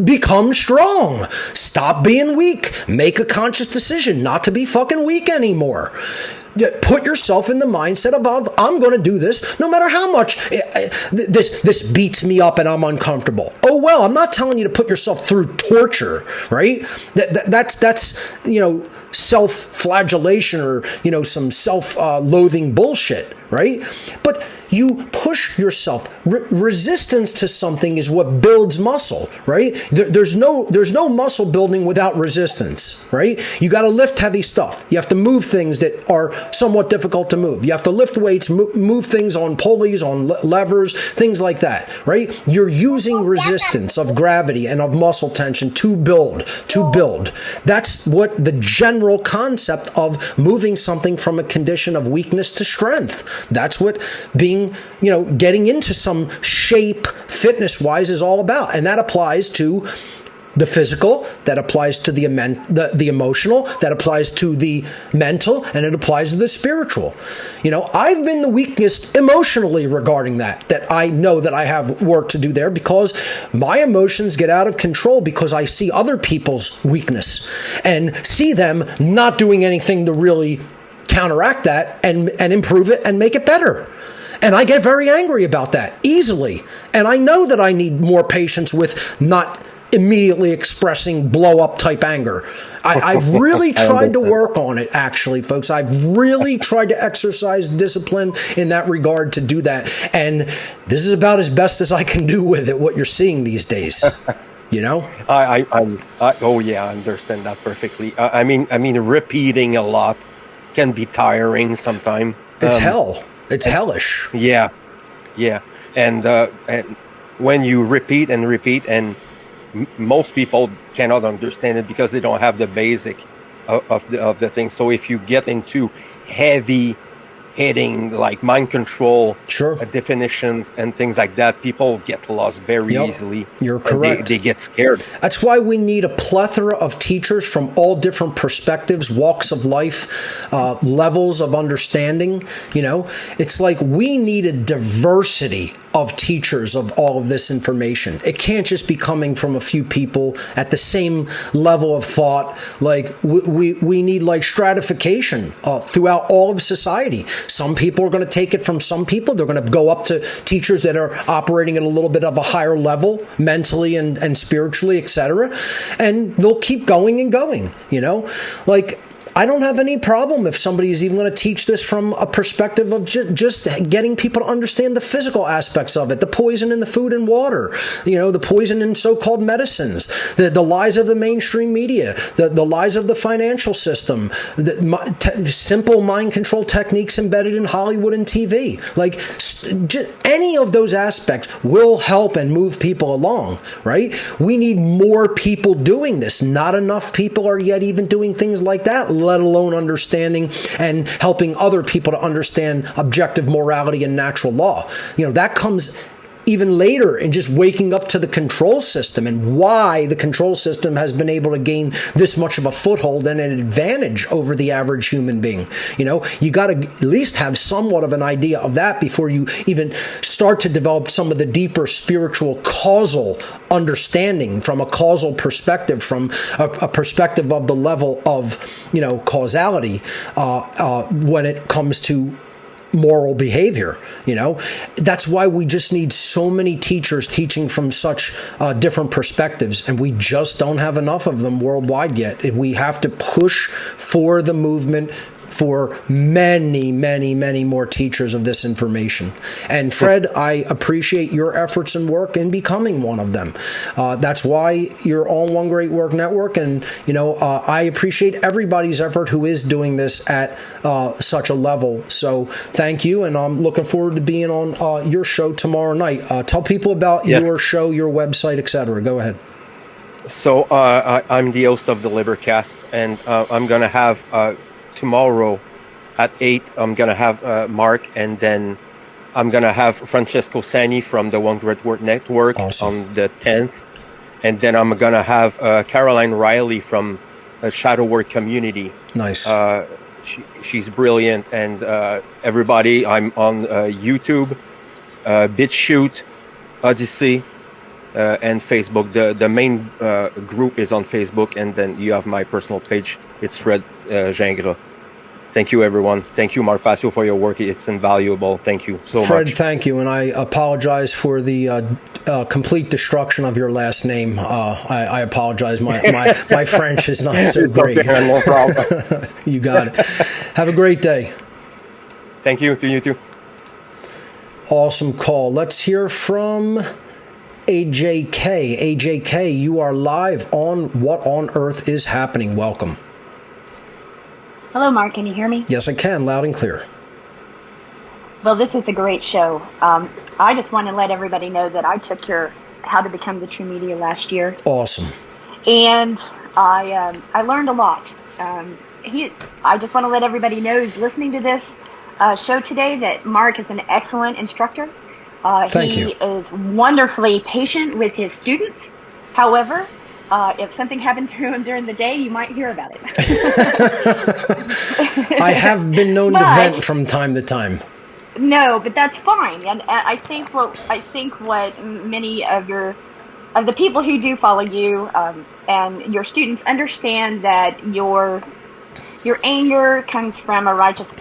Become strong. Stop being weak. Make a conscious decision not to be fucking weak anymore. Put yourself in the mindset of I'm going to do this no matter how much this beats me up and I'm uncomfortable. Oh, well, I'm not telling you to put yourself through torture, right? That's self-flagellation or, some self-loathing bullshit, right? But you push yourself. Resistance to something is what builds muscle, right? There's no muscle building without resistance, right? You got to lift heavy stuff. You have to move things that are somewhat difficult to move. You have to lift weights, move things on pulleys, on levers, things like that, right? You're using resistance of gravity and of muscle tension to build. That's what the general concept of moving something from a condition of weakness to strength. That's what being, getting into some shape fitness-wise is all about. And that applies to the physical, that applies to the emotional, that applies to the mental, and it applies to the spiritual. I've been the weakest emotionally regarding that I know that I have work to do there, because my emotions get out of control because I see other people's weakness and see them not doing anything to really counteract that and improve it and make it better. And I get very angry about that easily. And I know that I need more patience with not immediately expressing blow-up type anger. I've really tried to work on it, actually, folks. I've really tried to exercise discipline in that regard to do that. And this is about as best as I can do with it, what you're seeing these days. I understand that perfectly. I mean, repeating a lot can be tiring sometimes. It's hell. It's hellish. Yeah. And when you repeat and most people cannot understand it because they don't have the basic of the thing. So if you get into heavy hitting, like mind control, definitions and things like that, people get lost very easily. You're correct. They get scared. That's why we need a plethora of teachers from all different perspectives, walks of life, levels of understanding. It's like we need a diversity of teachers of all of this information. It can't just be coming from a few people at the same level of thought. Like we need like stratification throughout all of society. Some people are going to take it from some people. They're going to go up to teachers that are operating at a little bit of a higher level mentally and spiritually, etc. And they'll keep going and going, like I don't have any problem if somebody is even going to teach this from a perspective of just getting people to understand the physical aspects of it, the poison in the food and water, the poison in so-called medicines, the lies of the mainstream media, the lies of the financial system, simple mind control techniques embedded in Hollywood and TV. Like any of those aspects will help and move people along, right? We need more people doing this. Not enough people are yet even doing things like that, let alone understanding and helping other people to understand objective morality and natural law. That comes even later in just waking up to the control system and why the control system has been able to gain this much of a foothold and an advantage over the average human being. You got to at least have somewhat of an idea of that before you even start to develop some of the deeper spiritual causal understanding from a causal perspective, from a perspective of the level of, causality when it comes to moral behavior. That's why we just need so many teachers teaching from such different perspectives, and we just don't have enough of them worldwide yet. We have to push for the movement for many, many, many more teachers of this information. And Fred, I appreciate your efforts and work in becoming one of them. That's why you're on One Great Work Network. And, I appreciate everybody's effort who is doing this at such a level. So thank you. And I'm looking forward to being on your show tomorrow night. Tell people about your show, your website, etc. Go ahead. So I'm the host of the Libercast, and I'm going to have tomorrow at 8, I'm going to have Mark, and then I'm going to have Francesco Sani from the One Great Work Network on the 10th. And then I'm going to have Caroline Riley from Shadow Work Community. Nice. She's brilliant. And everybody, I'm on YouTube, BitChute, Odyssey, and Facebook. The main group is on Facebook, and then you have my personal page. It's Fred Gingras. Thank you, everyone. Thank you, Mark Passio, for your work. It's invaluable. Thank you so much. Fred, thank you, and I apologize for the complete destruction of your last name. I apologize. My French is not so great. Okay, no problem. You got it. Have a great day. Thank you. To you too. Awesome call. Let's hear from A.J.K. A.J.K., you are live on What on Earth is Happening. Welcome. Hello, Mark. Can you hear me? Yes, I can. Loud and clear. Well, this is a great show. I just want to let everybody know that I took your How to Become the True Media last year. Awesome. And I learned a lot. I just want to let everybody know who's listening to this show today that Mark is an excellent instructor. Thank you. He is wonderfully patient with his students. However, if something happened to him during the day, you might hear about it. I have been known to vent from time to time. No, but that's fine. And I think what many of the people who do follow you and your students understand that your anger comes from a righteous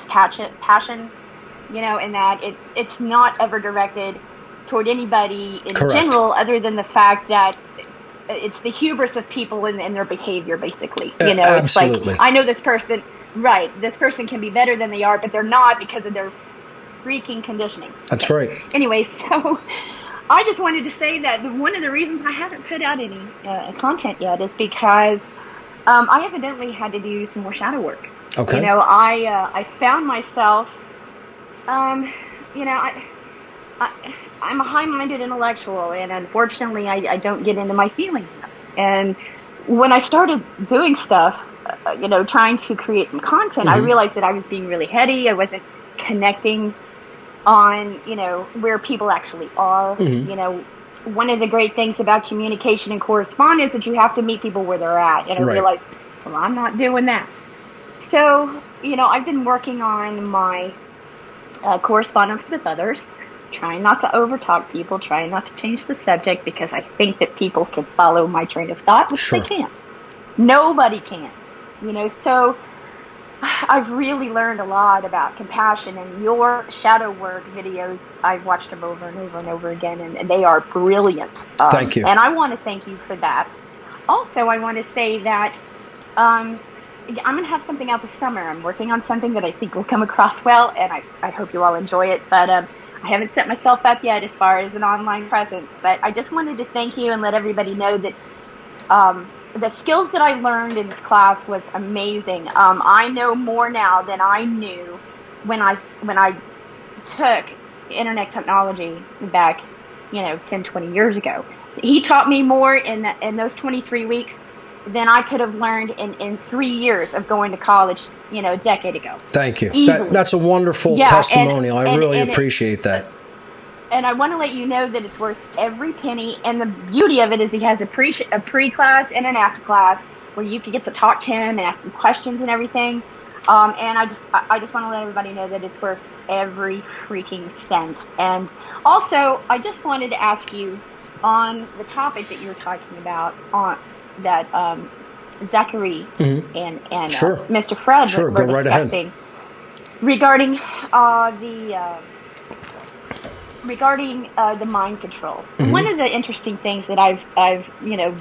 passion, and that it's not ever directed toward anybody in Correct. general, other than the fact that it's the hubris of people and their behavior, basically. Absolutely. It's like, I know this person, right? This person can be better than they are, but they're not because of their freaking conditioning. That's right. Anyway, so I just wanted to say that one of the reasons I haven't put out any content yet is because I evidently had to do some more shadow work. Okay. I found myself, I'm a high-minded intellectual, and unfortunately, I don't get into my feelings enough. And when I started doing stuff, trying to create some content, I realized that I was being really heady. I wasn't connecting on, where people actually are. One of the great things about communication and correspondence is you have to meet people where they're at. And I realized, well, I'm not doing that. So, I've been working on my correspondence with others, trying not to overtalk people, trying not to change the subject, because I think that people can follow my train of thought, which they can't. Nobody can. So I've really learned a lot about compassion, and your shadow work videos, I've watched them over and over and over again, and they are brilliant. Thank you. And I want to thank you for that. Also, I want to say that I'm going to have something out this summer. I'm working on something that I think will come across well, and I hope you all enjoy it. But I haven't set myself up yet as far as an online presence. But I just wanted to thank you and let everybody know that the skills that I learned in this class was amazing. I know more now than I knew when I took internet technology back, 10, 20 years ago. He taught me more in those 23 weeks than I could have learned in 3 years of going to college, a decade ago. Thank you. That's a wonderful testimonial. I really appreciate that. And I want to let you know that it's worth every penny. And the beauty of it is he has a pre-class and an after-class where you can get to talk to him and ask him questions and everything. And I just want to let everybody know that it's worth every freaking cent. And also, I just wanted to ask you on the topic that you were talking about on that Zachary and Sure. Mr. Fred Sure, were go right discussing ahead. regarding the mind control. One of the interesting things that I've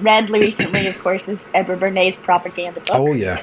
read recently, of course, is Edward Bernays' propaganda book. Oh yeah.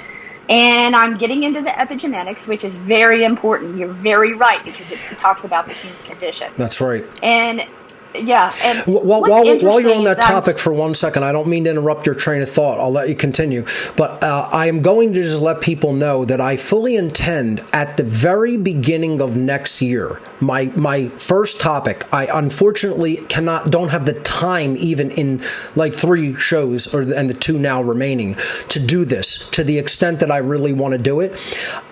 And I'm getting into the epigenetics, which is very important. You're very right, because it talks about the human condition. That's right. And yeah. And while you're on that topic for 1 second, I don't mean to interrupt your train of thought. I'll let you continue. But I am going to just let people know that I fully intend at the very beginning of next year, my first topic, I unfortunately don't have the time even in like 3 shows and the 2 now remaining to do this to the extent that I really want to do it.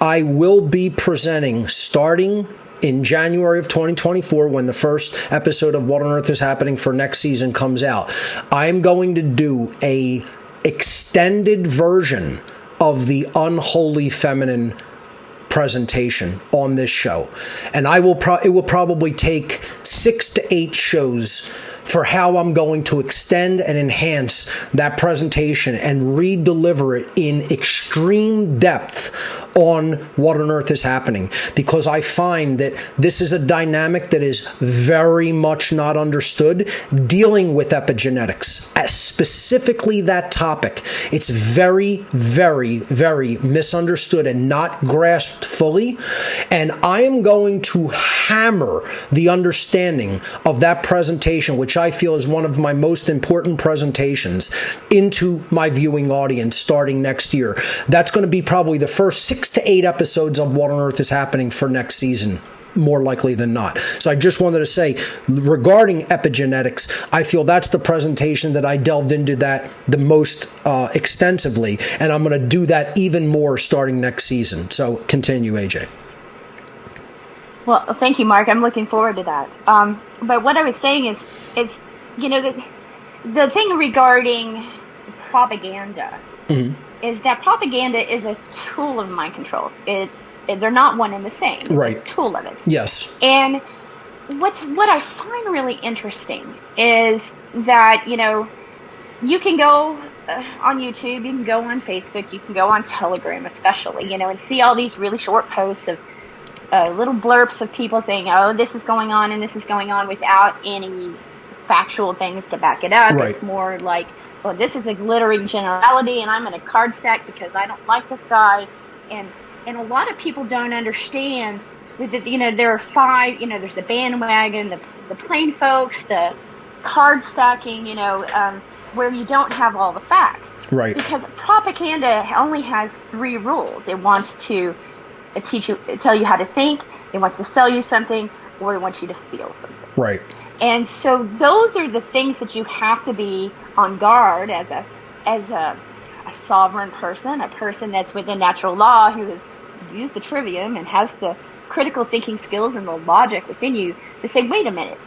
I will be presenting starting in January of 2024, when the first episode of What on Earth is Happening for next season comes out, I'm going to do a extended version of the Unholy Feminine presentation on this show. And it will probably take 6 to 8 shows for how I'm going to extend and enhance that presentation and re-deliver it in extreme depth on What on Earth is Happening, because I find that this is a dynamic that is very much not understood, dealing with epigenetics, specifically that topic. It's very, very, very misunderstood and not grasped fully, and I am going to hammer the understanding of that presentation, which I feel is one of my most important presentations, into my viewing audience starting next year. That's going to be probably the first 6 to 8 episodes of What on Earth is Happening for next season, more likely than not. So I just wanted to say, regarding epigenetics, I feel that's the presentation that I delved into that the most extensively, and I'm going to do that even more starting next season. So continue, AJ. Well, thank you, Mark. I'm looking forward to that. But what I was saying is the thing regarding propaganda is that propaganda is a tool of mind control. They're not one and the same. It's right. a tool of it. Yes. And what I find really interesting is that, you can go on YouTube, you can go on Facebook, you can go on Telegram especially, and see all these really short posts of little blurbs of people saying, oh, this is going on and this is going on, without any factual things to back it up. Right. It's more like, well, this is a glittering generality and I'm in a card stack because I don't like this guy. And a lot of people don't understand that, there are 5, there's the bandwagon, the plain folks, the card stacking, where you don't have all the facts. Right. Because propaganda only has 3 rules. It wants to tell you how to think, it wants to sell you something, or it wants you to feel something. Right. And so those are the things that you have to be on guard as a sovereign person, a person that's within natural law, who has used the trivium and has the critical thinking skills and the logic within you to say, wait a minute,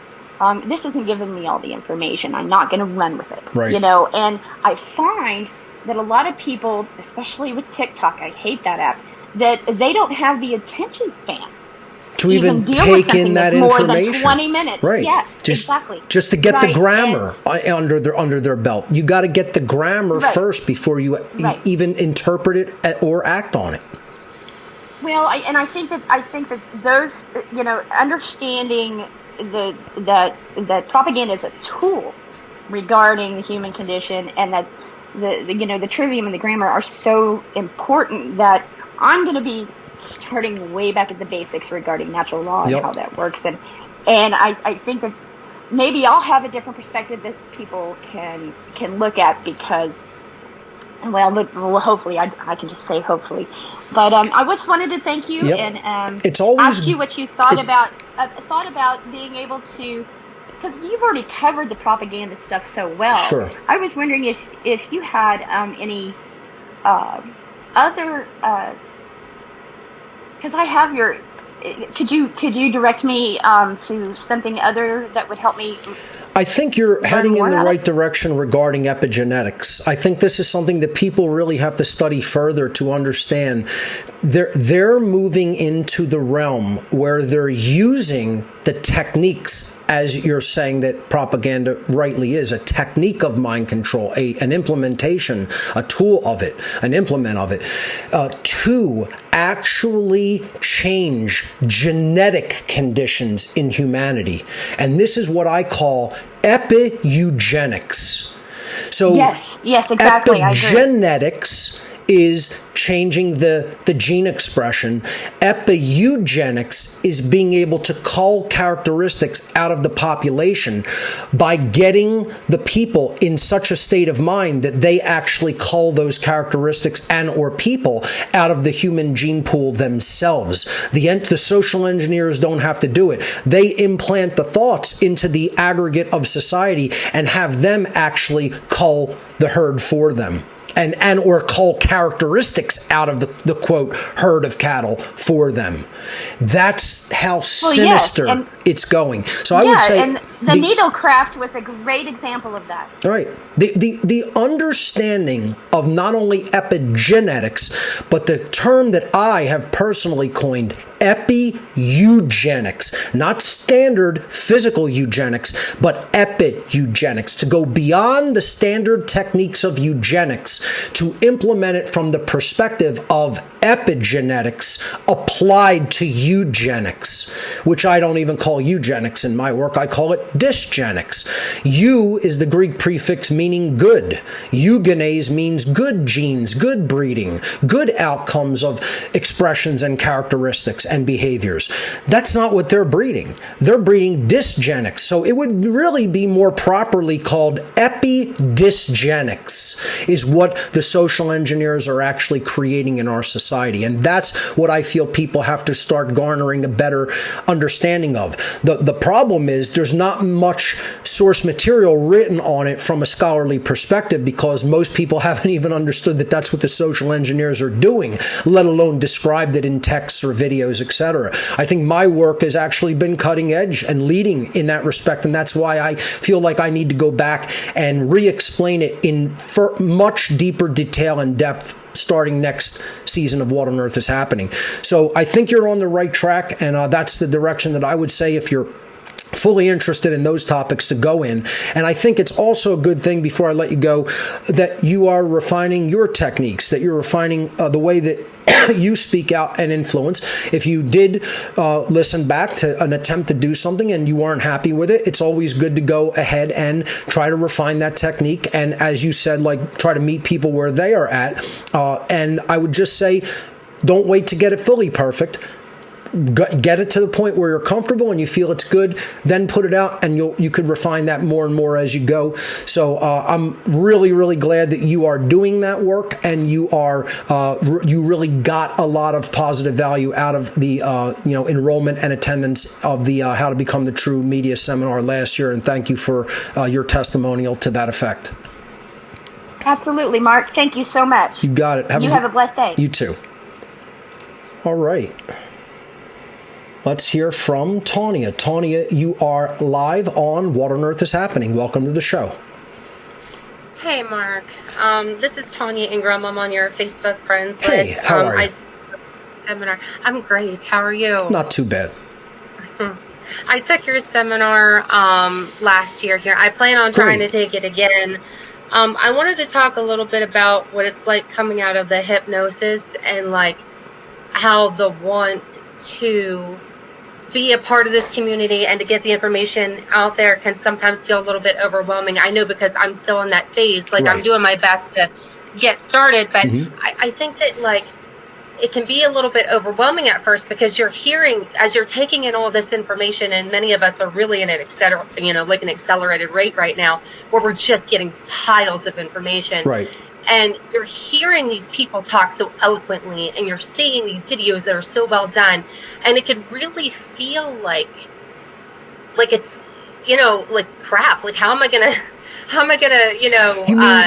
this isn't giving me all the information. I'm not going to run with it. Right. And I find that a lot of people, especially with TikTok, I hate that app, that they don't have the attention span to even take in that information. More than 20 minutes. Right. Yes, exactly. Just to get the grammar under their belt. You got to get the grammar first before you even interpret it or act on it. Well, I think that those, understanding that propaganda is a tool regarding the human condition, and that the trivium and the grammar are so important, that I'm going to be starting way back at the basics regarding natural law and how that works. And I think that maybe I'll have a different perspective that people can look at, because, well, hopefully, I can just say hopefully. But I just wanted to thank you and it's always ask you what you thought about being able to, because you've already covered the propaganda stuff so well. Sure. I was wondering if you had any other, because I have your. Could you direct me to something other that would help me? I think you're heading in the right direction regarding epigenetics. I think this is something that people really have to study further to understand. They're moving into the realm where they're using the techniques, as you're saying that propaganda rightly is, a technique of mind control, an implementation, a tool of it, an implement of it, to actually change genetic conditions in humanity. And this is what I call epigenetics. So yes, exactly. Epigenetics is changing the gene expression. Epigenetics is being able to cull characteristics out of the population by getting the people in such a state of mind that they actually cull those characteristics and or people out of the human gene pool themselves. The social engineers don't have to do it. They implant the thoughts into the aggregate of society and have them actually cull the herd for them. And or cull characteristics out of the quote herd of cattle for them. That's how sinister it's going. So I would say, and the needlecraft was a great example of that. Right. The understanding of not only epigenetics, but the term that I have personally coined, epi-eugenics, not standard physical eugenics, but epi-eugenics, to go beyond the standard techniques of eugenics, to implement it from the perspective of epigenetics applied to eugenics, which I don't even call eugenics in my work. I call it dysgenics. Eu is the Greek prefix meaning good. Eugenes means good genes, good breeding, good outcomes of expressions and characteristics and behaviors. That's not what they're breeding. They're breeding dysgenics. So it would really be more properly called epidysgenics, is what the social engineers are actually creating in our society. And that's what I feel people have to start garnering a better understanding of. The problem is there's not much source material written on it from a scholarly perspective, because most people haven't even understood that that's what the social engineers are doing, let alone described it in texts or videos, etc. I think my work has actually been cutting edge and leading in that respect, and that's why I feel like I need to go back and re-explain it in much deeper detail and depth starting next season of What on Earth is Happening. So I think you're on the right track, and that's the direction that I would say, if you're fully interested in those topics, to go in. And I think it's also a good thing, before I let you go, that you are refining your techniques, that you're refining the way that you speak out and influence. If you did listen back to an attempt to do something and you weren't happy with it, it's always good to go ahead and try to refine that technique. And as you said, like, try to meet people where they are at. And I would just say, don't wait to get it fully perfect. Get it to the point where you're comfortable and you feel it's good, then put it out, and you could refine that more and more as you go. So I'm really, really glad that you are doing that work, and you really got a lot of positive value out of the enrollment and attendance of the How to Become the True Media seminar last year. And thank you for your testimonial to that effect. Absolutely, Mark. Thank you so much. You got it. Have a blessed day. You too. All right. Let's hear from Tanya. Tanya, you are live on What on Earth is Happening. Welcome to the show. Hey, Mark. This is Tanya Ingram. I'm on your Facebook friends list. Hey, how are you? I'm great. How are you? Not too bad. I took your seminar last year here. I plan on trying to take it again. I wanted to talk a little bit about what it's like coming out of the hypnosis, and like how the want to be a part of this community and to get the information out there can sometimes feel a little bit overwhelming. I know, because I'm still in that phase. Like, right. I'm doing my best to get started, but I think that, like, it can be a little bit overwhelming at first, because you're hearing, as you're taking in all this information, and many of us are really in an accelerated rate right now, where we're just getting piles of information. Right. And you're hearing these people talk so eloquently, and you're seeing these videos that are so well done, and it can really feel like it's, like crap. Like, how am I gonna,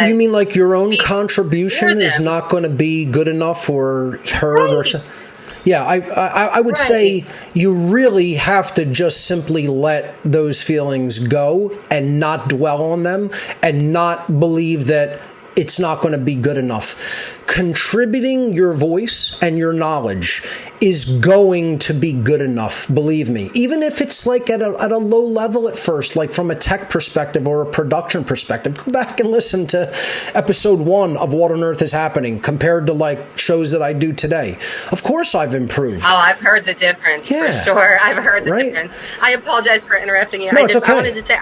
You mean like your own contribution is not going to be good enough or heard, or something? Yeah, I would say you really have to just simply let those feelings go and not dwell on them, and not believe that it's not going to be good enough. Contributing your voice and your knowledge is going to be good enough, believe me. Even if it's like at a low level at first, like from a tech perspective or a production perspective. Go back and listen to episode 1 of What on Earth is Happening compared to like shows that I do today. Of course I've improved. Oh, I've heard the difference, for sure. I've heard the difference. I apologize for interrupting you. No, it's okay. I wanted to say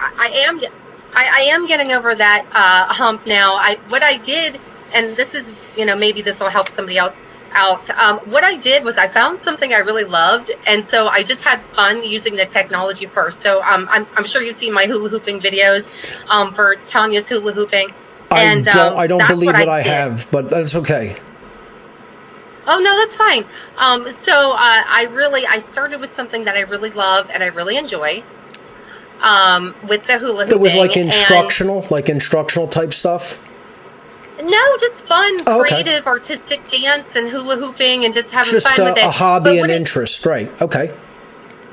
I am getting over that hump now. What I did, and this is, maybe this will help somebody else out. What I did was I found something I really loved, and so I just had fun using the technology first. So I'm sure you've seen my hula hooping videos for Tanya's hula hooping. And I don't believe that I have, but that's okay. Oh, no, that's fine. So I started with something that I really love and I really enjoy. With the hula hooping. That was like instructional type stuff? No, just fun, creative, artistic dance and hula hooping, and just having fun with it. Just a hobby and interest, right? Okay.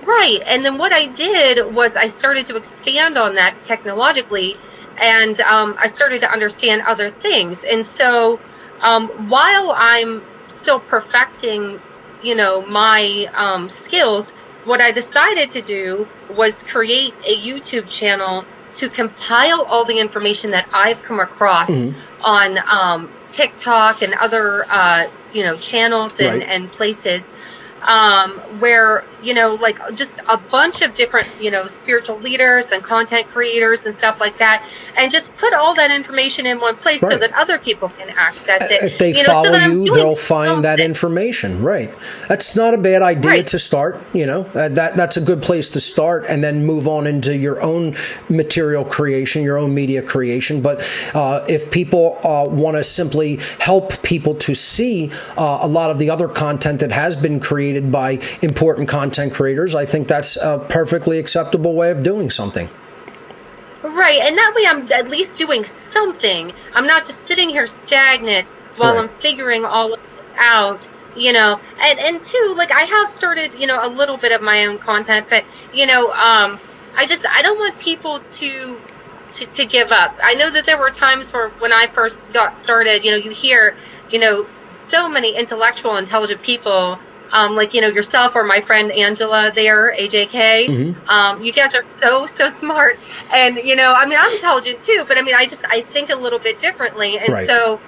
Right. And then what I did was I started to expand on that technologically, and I started to understand other things. And so while I'm still perfecting, my skills, what I decided to do was create a YouTube channel to compile all the information that I've come across on TikTok and other, channels and places, where, like just a bunch of different, spiritual leaders and content creators and stuff like that, and just put all that information in one place so that other people can access it. If they follow you, they'll find that information. Right. That's not a bad idea to start. That's a good place to start, and then move on into your own material creation, your own media creation. But if people want to simply help people to see a lot of the other content that has been created by important content creators, I think that's a perfectly acceptable way of doing something. Right, and that way I'm at least doing something. I'm not just sitting here stagnant while I'm figuring all of it out, And two, like, I have started, a little bit of my own content, but, I don't want people to give up. I know that there were times where when I first got started, you hear, so many intellectual, intelligent people, like, yourself or my friend Angela there, A.R.K. You guys are so smart. And, I'm intelligent too, but I think a little bit differently. And so,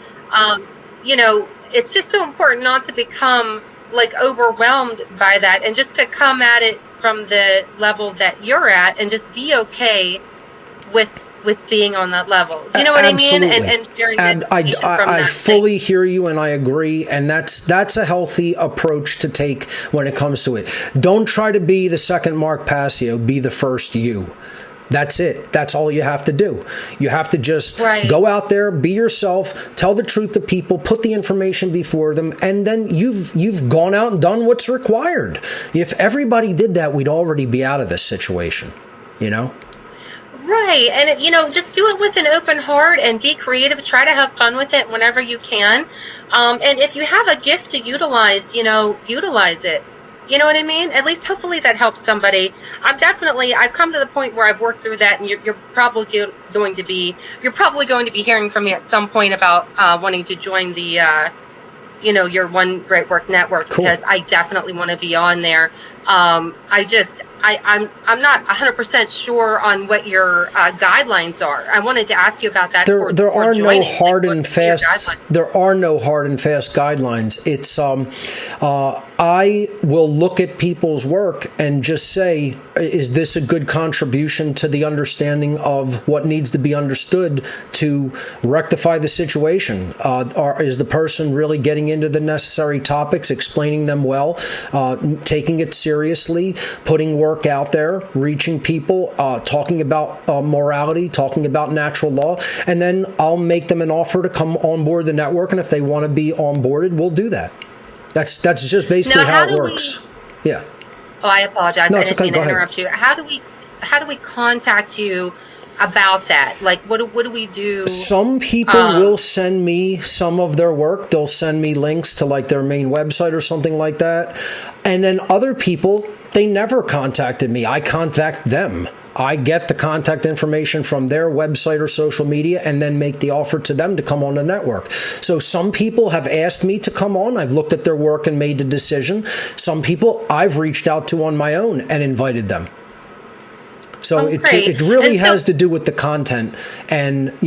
it's just so important not to become like overwhelmed by that, and just to come at it from the level that you're at, and just be okay with being on that level. Do you know what Absolutely. I mean? And sharing I fully hear you, and I agree. And that's a healthy approach to take when it comes to it. Don't try to be the second Mark Passio. Be the first you. That's it. That's all you have to do. You have to just go out there, be yourself, tell the truth to people, put the information before them, and then you've gone out and done what's required. If everybody did that, we'd already be out of this situation, Right. And, just do it with an open heart and be creative. Try to have fun with it whenever you can. And if you have a gift to utilize, utilize it. You know what I mean? At least hopefully that helps somebody. I've come to the point where I've worked through that, and you're probably going to be hearing from me at some point about wanting to join the, your One Great Work Network, because I definitely want to be on there. I'm not 100% sure on what your guidelines are. I wanted to ask you about that. There are no hard and fast guidelines. It's I will look at people's work and just say, is this a good contribution to the understanding of what needs to be understood to rectify the situation? Is the person really getting into the necessary topics, explaining them well, taking it seriously, putting work out there, reaching people, talking about morality, talking about natural law, and then I'll make them an offer to come on board the network, and if they want to be onboarded, we'll do that. That's just basically how it works. Yeah. Oh, I apologize. No, I it's didn't mean to interrupt you. How do we contact you about that? Like, what do we do? Some people will send me some of their work. They'll send me links to like their main website or something like that. And then other people, they never contacted me. I contact them. I get the contact information from their website or social media and then make the offer to them to come on the network. So some people have asked me to come on. I've looked at their work and made a decision. Some people I've reached out to on my own and invited them. So it really has to do with the content. And,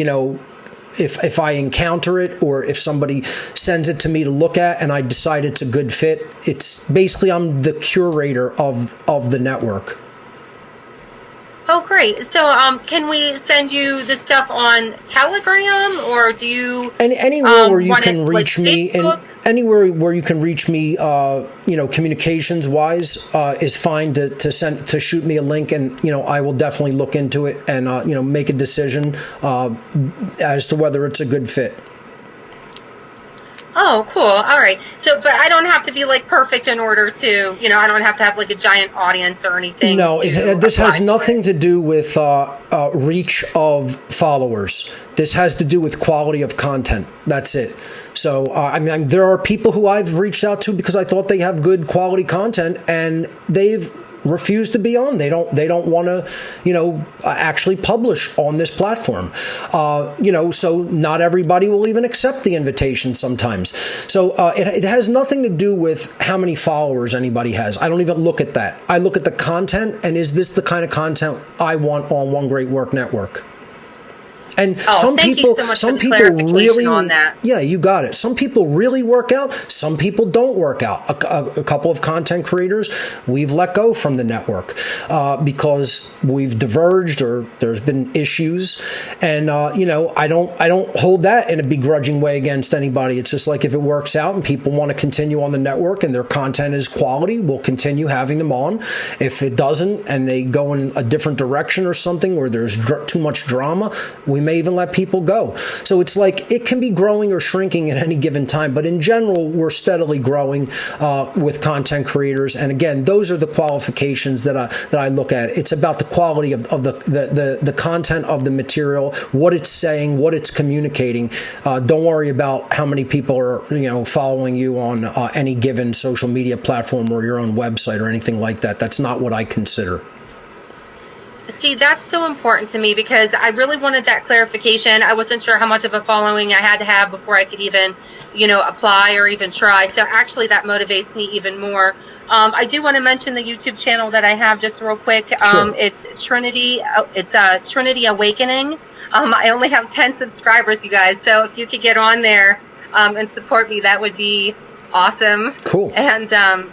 if I encounter it, or if somebody sends it to me to look at and I decide it's a good fit, it's basically I'm the curator of the network. Oh, great. So can we send you the stuff on Telegram, or do you anywhere where you can reach me, Facebook? and anywhere where you can reach me, communications wise, is fine to shoot me a link, and I will definitely look into it and make a decision as to whether it's a good fit. Oh, cool. All right. So, but I don't have to be like perfect in order to, I don't have to have like a giant audience or anything. No, this has nothing to do with reach of followers. This has to do with quality of content. That's it. So, there are people who I've reached out to because I thought they have good quality content, and they've refuse to be on. They don't want to, actually publish on this platform. So not everybody will even accept the invitation sometimes. So it has nothing to do with how many followers anybody has. I don't even look at that. I look at the content, and is this the kind of content I want on One Great Work Network? And some people really, on that. Yeah, you got it. Some people really work out. Some people don't work out. A couple of content creators we've let go from the network because we've diverged or there's been issues. And I don't hold that in a begrudging way against anybody. It's just like if it works out and people want to continue on the network and their content is quality, we'll continue having them on. If it doesn't and they go in a different direction or something, or there's too much drama, we may even let people go. So it's like it can be growing or shrinking at any given time, but in general, we're steadily growing with content creators. And again, those are the qualifications that I look at. It's about the quality of the content of the material, what it's saying, what it's communicating. Don't worry about how many people are following you on any given social media platform or your own website or anything like that. That's not what I consider. See, that's so important to me because I really wanted that clarification. I wasn't sure how much of a following I had to have before I could even, apply or even try. So actually that motivates me even more. I do want to mention the YouTube channel that I have just real quick. Sure. It's Trinity. It's Trinity Awakening. I only have 10 subscribers, you guys. So if you could get on there and support me, that would be awesome. Cool. And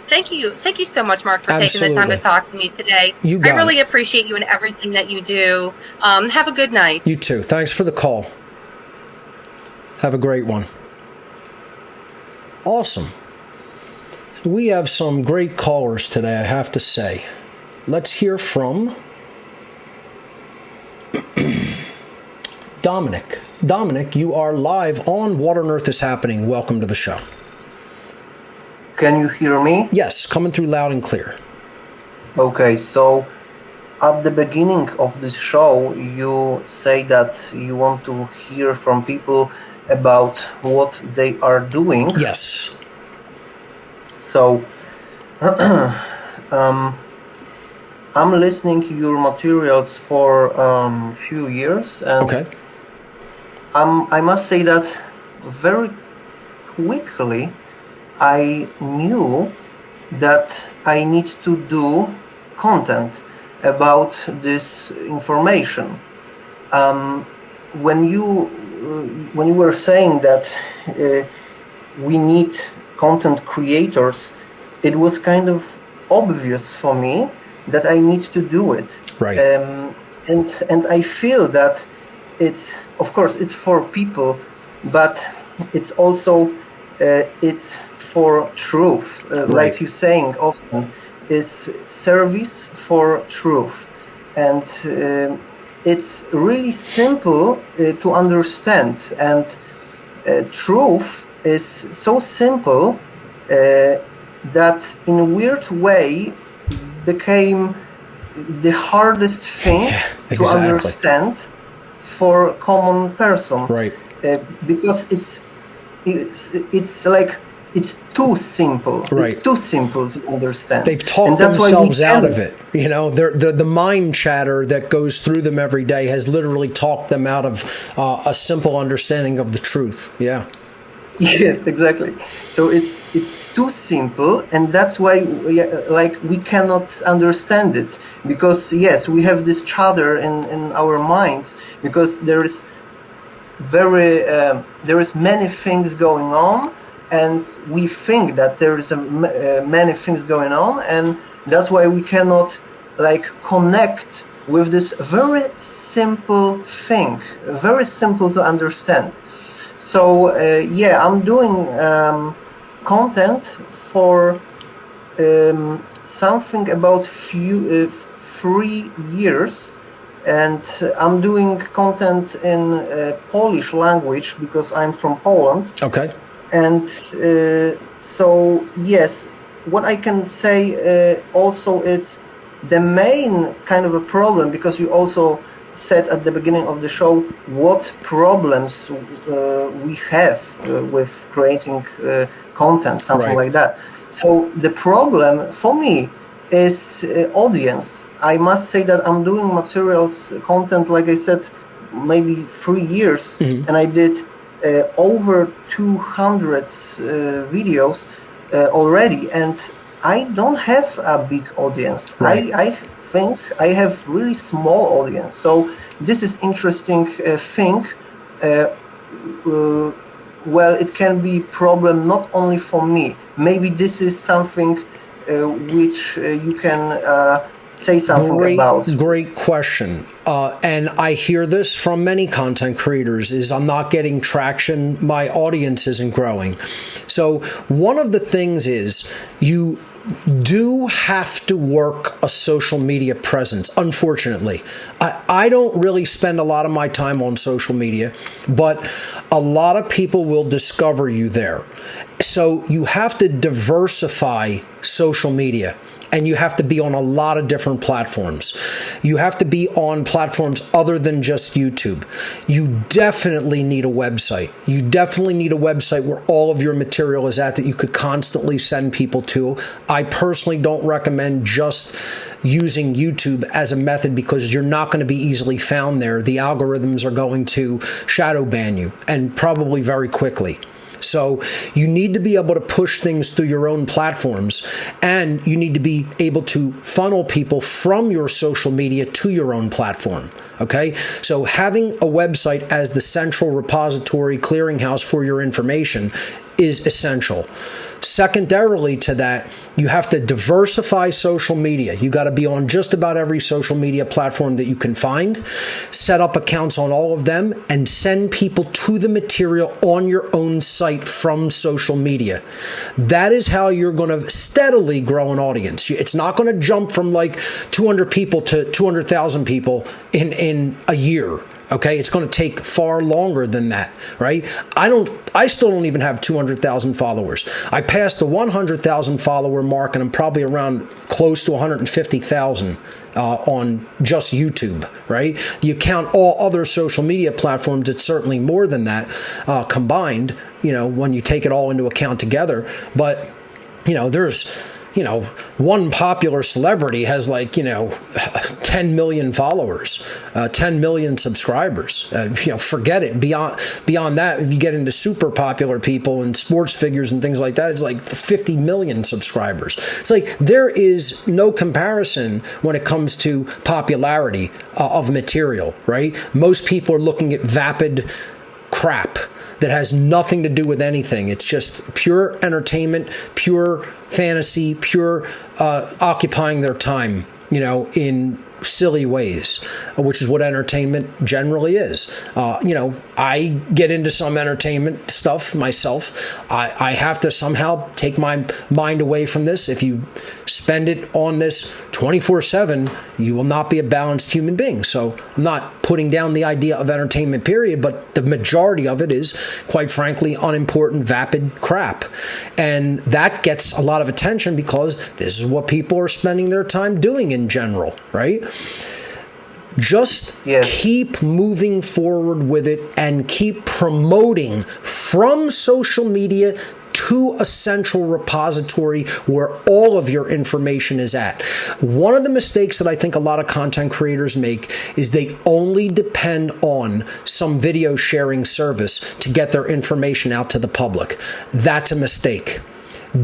thank you so much, Mark, for taking the time to talk to me today. I really appreciate you and everything that you do. Have a good night. You too. Thanks for the call. Have a great one. Awesome. We have some great callers today, I have to say. Let's hear from Dominic. Dominic, you are live on What on Earth is Happening. Welcome to the show. Can you hear me? Yes, coming through loud and clear. Okay, so at the beginning of this show, you say that you want to hear from people about what they are doing. Yes. So, I'm listening to your materials for a few years, and okay. I must say that very quickly I knew that I need to do content about this information. When you were saying that we need content creators, it was kind of obvious for me that I need to do it. Right. And I feel that it's, of course, it's for people, but it's also it's for truth, right. Like you're saying often, is service for truth. And it's really simple to understand. And truth is so simple that in a weird way became the hardest thing to understand for a common person. Right. Because it's like, it's too simple. Right. It's too simple to understand. They've talked themselves out of it. The mind chatter that goes through them every day has literally talked them out of a simple understanding of the truth. Yeah. Yes, exactly. So it's too simple, and that's why we cannot understand it, because yes, we have this chatter in our minds, because there is many things going on. And we think that there is many things going on, and that's why we cannot connect with this very simple thing, very simple to understand. So I'm doing content for something about 3 years, and I'm doing content in Polish language because I'm from Poland. Okay. And so, yes, what I can say also, it's the main kind of a problem, because you also said at the beginning of the show what problems we have with creating content, something right. like that. So the problem for me is audience. I must say that I'm doing materials, content, like I said, maybe 3 years, and I did over 200 videos already, and I don't have a big audience. Right. I think I have really small audience. So this is interesting thing. Well, it can be problem not only for me. Maybe this is something which you can say something about. Great question. And I hear this from many content creators is I'm not getting traction. My audience isn't growing. So one of the things is you do have to work a social media presence. Unfortunately, I don't really spend a lot of my time on social media, but a lot of people will discover you there. So you have to diversify social media. And you have to be on a lot of different platforms. You have to be on platforms other than just YouTube. You definitely need a website. You definitely need a website where all of your material is at that you could constantly send people to. I personally don't recommend just using YouTube as a method because you're not going to be easily found there. The algorithms are going to shadow ban you, and probably very quickly. So you need to be able to push things through your own platforms, and you need to be able to funnel people from your social media to your own platform. Okay, so having a website as the central repository clearinghouse for your information is essential. Secondarily to that, you have to diversify social media. You got to be on just about every social media platform that you can find, set up accounts on all of them, and send people to the material on your own site from social media. That is how you're going to steadily grow an audience. It's not going to jump from like 200 people to 200,000 people in a year. Okay, it's going to take far longer than that, right? I still don't even have 200,000 followers. I passed the 100,000 follower mark, and I'm probably around close to 150,000 on just YouTube, right? You count all other social media platforms, it's certainly more than that combined, when you take it all into account together. But, there's one popular celebrity has 10 million followers, 10 million subscribers. Forget it. Beyond that, if you get into super popular people and sports figures and things like that, it's like 50 million subscribers. It's like there is no comparison when it comes to popularity of material, right? Most people are looking at vapid crap that has nothing to do with anything. It's just pure entertainment, pure fantasy, pure occupying their time, in silly ways, which is what entertainment generally is. I get into some entertainment stuff myself. I have to somehow take my mind away from this. If you spend it on this 24/7, you will not be a balanced human being. So I'm not putting down the idea of entertainment, period, but the majority of it is, quite frankly, unimportant, vapid crap. And that gets a lot of attention because this is what people are spending their time doing in general, right? Just keep moving forward with it and keep promoting from social media to a central repository where all of your information is at. One of the mistakes that I think a lot of content creators make is they only depend on some video sharing service to get their information out to the public. That's a mistake.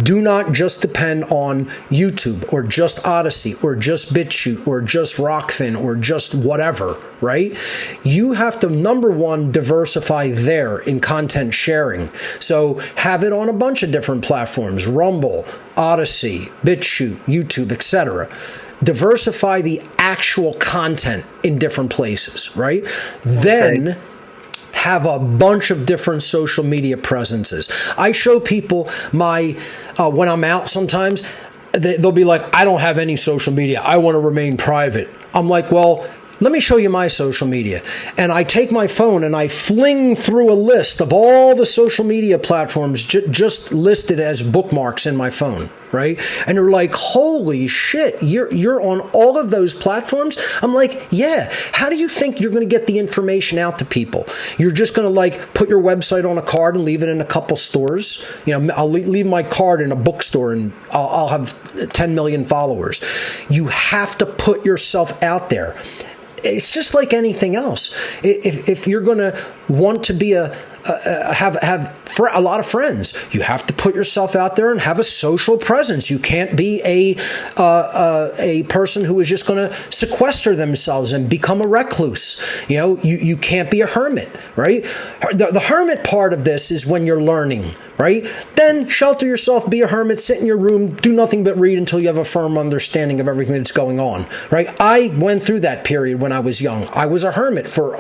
Do not just depend on YouTube or just Odyssey or just BitChute or just Rockfin or just whatever, right? You have to, number one, diversify there in content sharing. So have it on a bunch of different platforms, Rumble, Odyssey, BitChute, YouTube, etc. Diversify the actual content in different places, right? Then have a bunch of different social media presences. I show people my, when I'm out sometimes, they'll be like, I don't have any social media. I want to remain private. I'm like, well, let me show you my social media. And I take my phone and I fling through a list of all the social media platforms just listed as bookmarks in my phone, right? And they're like, holy shit, you're on all of those platforms? I'm like, yeah. How do you think you're going to get the information out to people? You're just going to like put your website on a card and leave it in a couple stores? I'll leave my card in a bookstore and I'll have 10 million followers. You have to put yourself out there. It's just like anything else. If you're going to want to be have a lot of friends, you have to put yourself out there and have a social presence. You can't be a person who is just going to sequester themselves and become a recluse. You can't be a hermit, right? The hermit part of this is when you're learning, right? Then shelter yourself, be a hermit, sit in your room, do nothing but read until you have a firm understanding of everything that's going on, right? I went through that period when I was young. I was a hermit for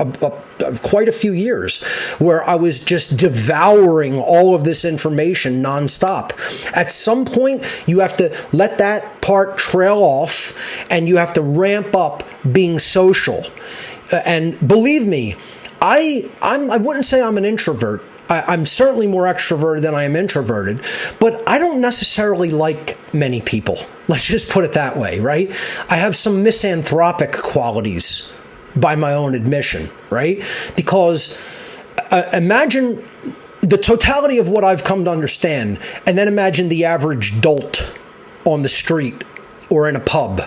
quite a few years, where I was just devouring all of this information nonstop. At some point, you have to let that part trail off, and you have to ramp up being social. And believe me, I wouldn't say I'm an introvert. I'm certainly more extroverted than I am introverted, but I don't necessarily like many people. Let's just put it that way, right? I have some misanthropic qualities by my own admission, right? Because imagine the totality of what I've come to understand, and then imagine the average dolt on the street or in a pub.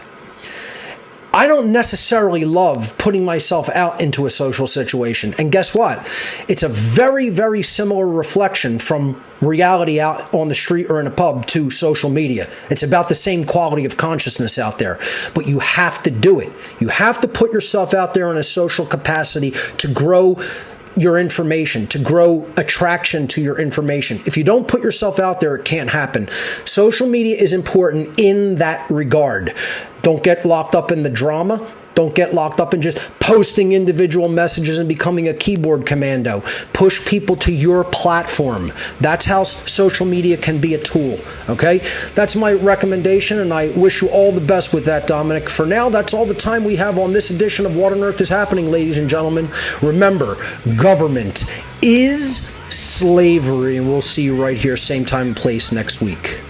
I don't necessarily love putting myself out into a social situation. And guess what? It's a very, very similar reflection from reality out on the street or in a pub to social media. It's about the same quality of consciousness out there. But you have to do it. You have to put yourself out there in a social capacity to grow your information, to grow attraction to your information. If you don't put yourself out there, it can't happen. Social media is important in that regard. Don't get locked up in the drama. Don't get locked up in just posting individual messages and becoming a keyboard commando. Push people to your platform. That's how social media can be a tool, okay? That's my recommendation, and I wish you all the best with that, Dominic. For now, that's all the time we have on this edition of What on Earth is Happening, ladies and gentlemen. Remember, government is slavery, and we'll see you right here, same time and place next week.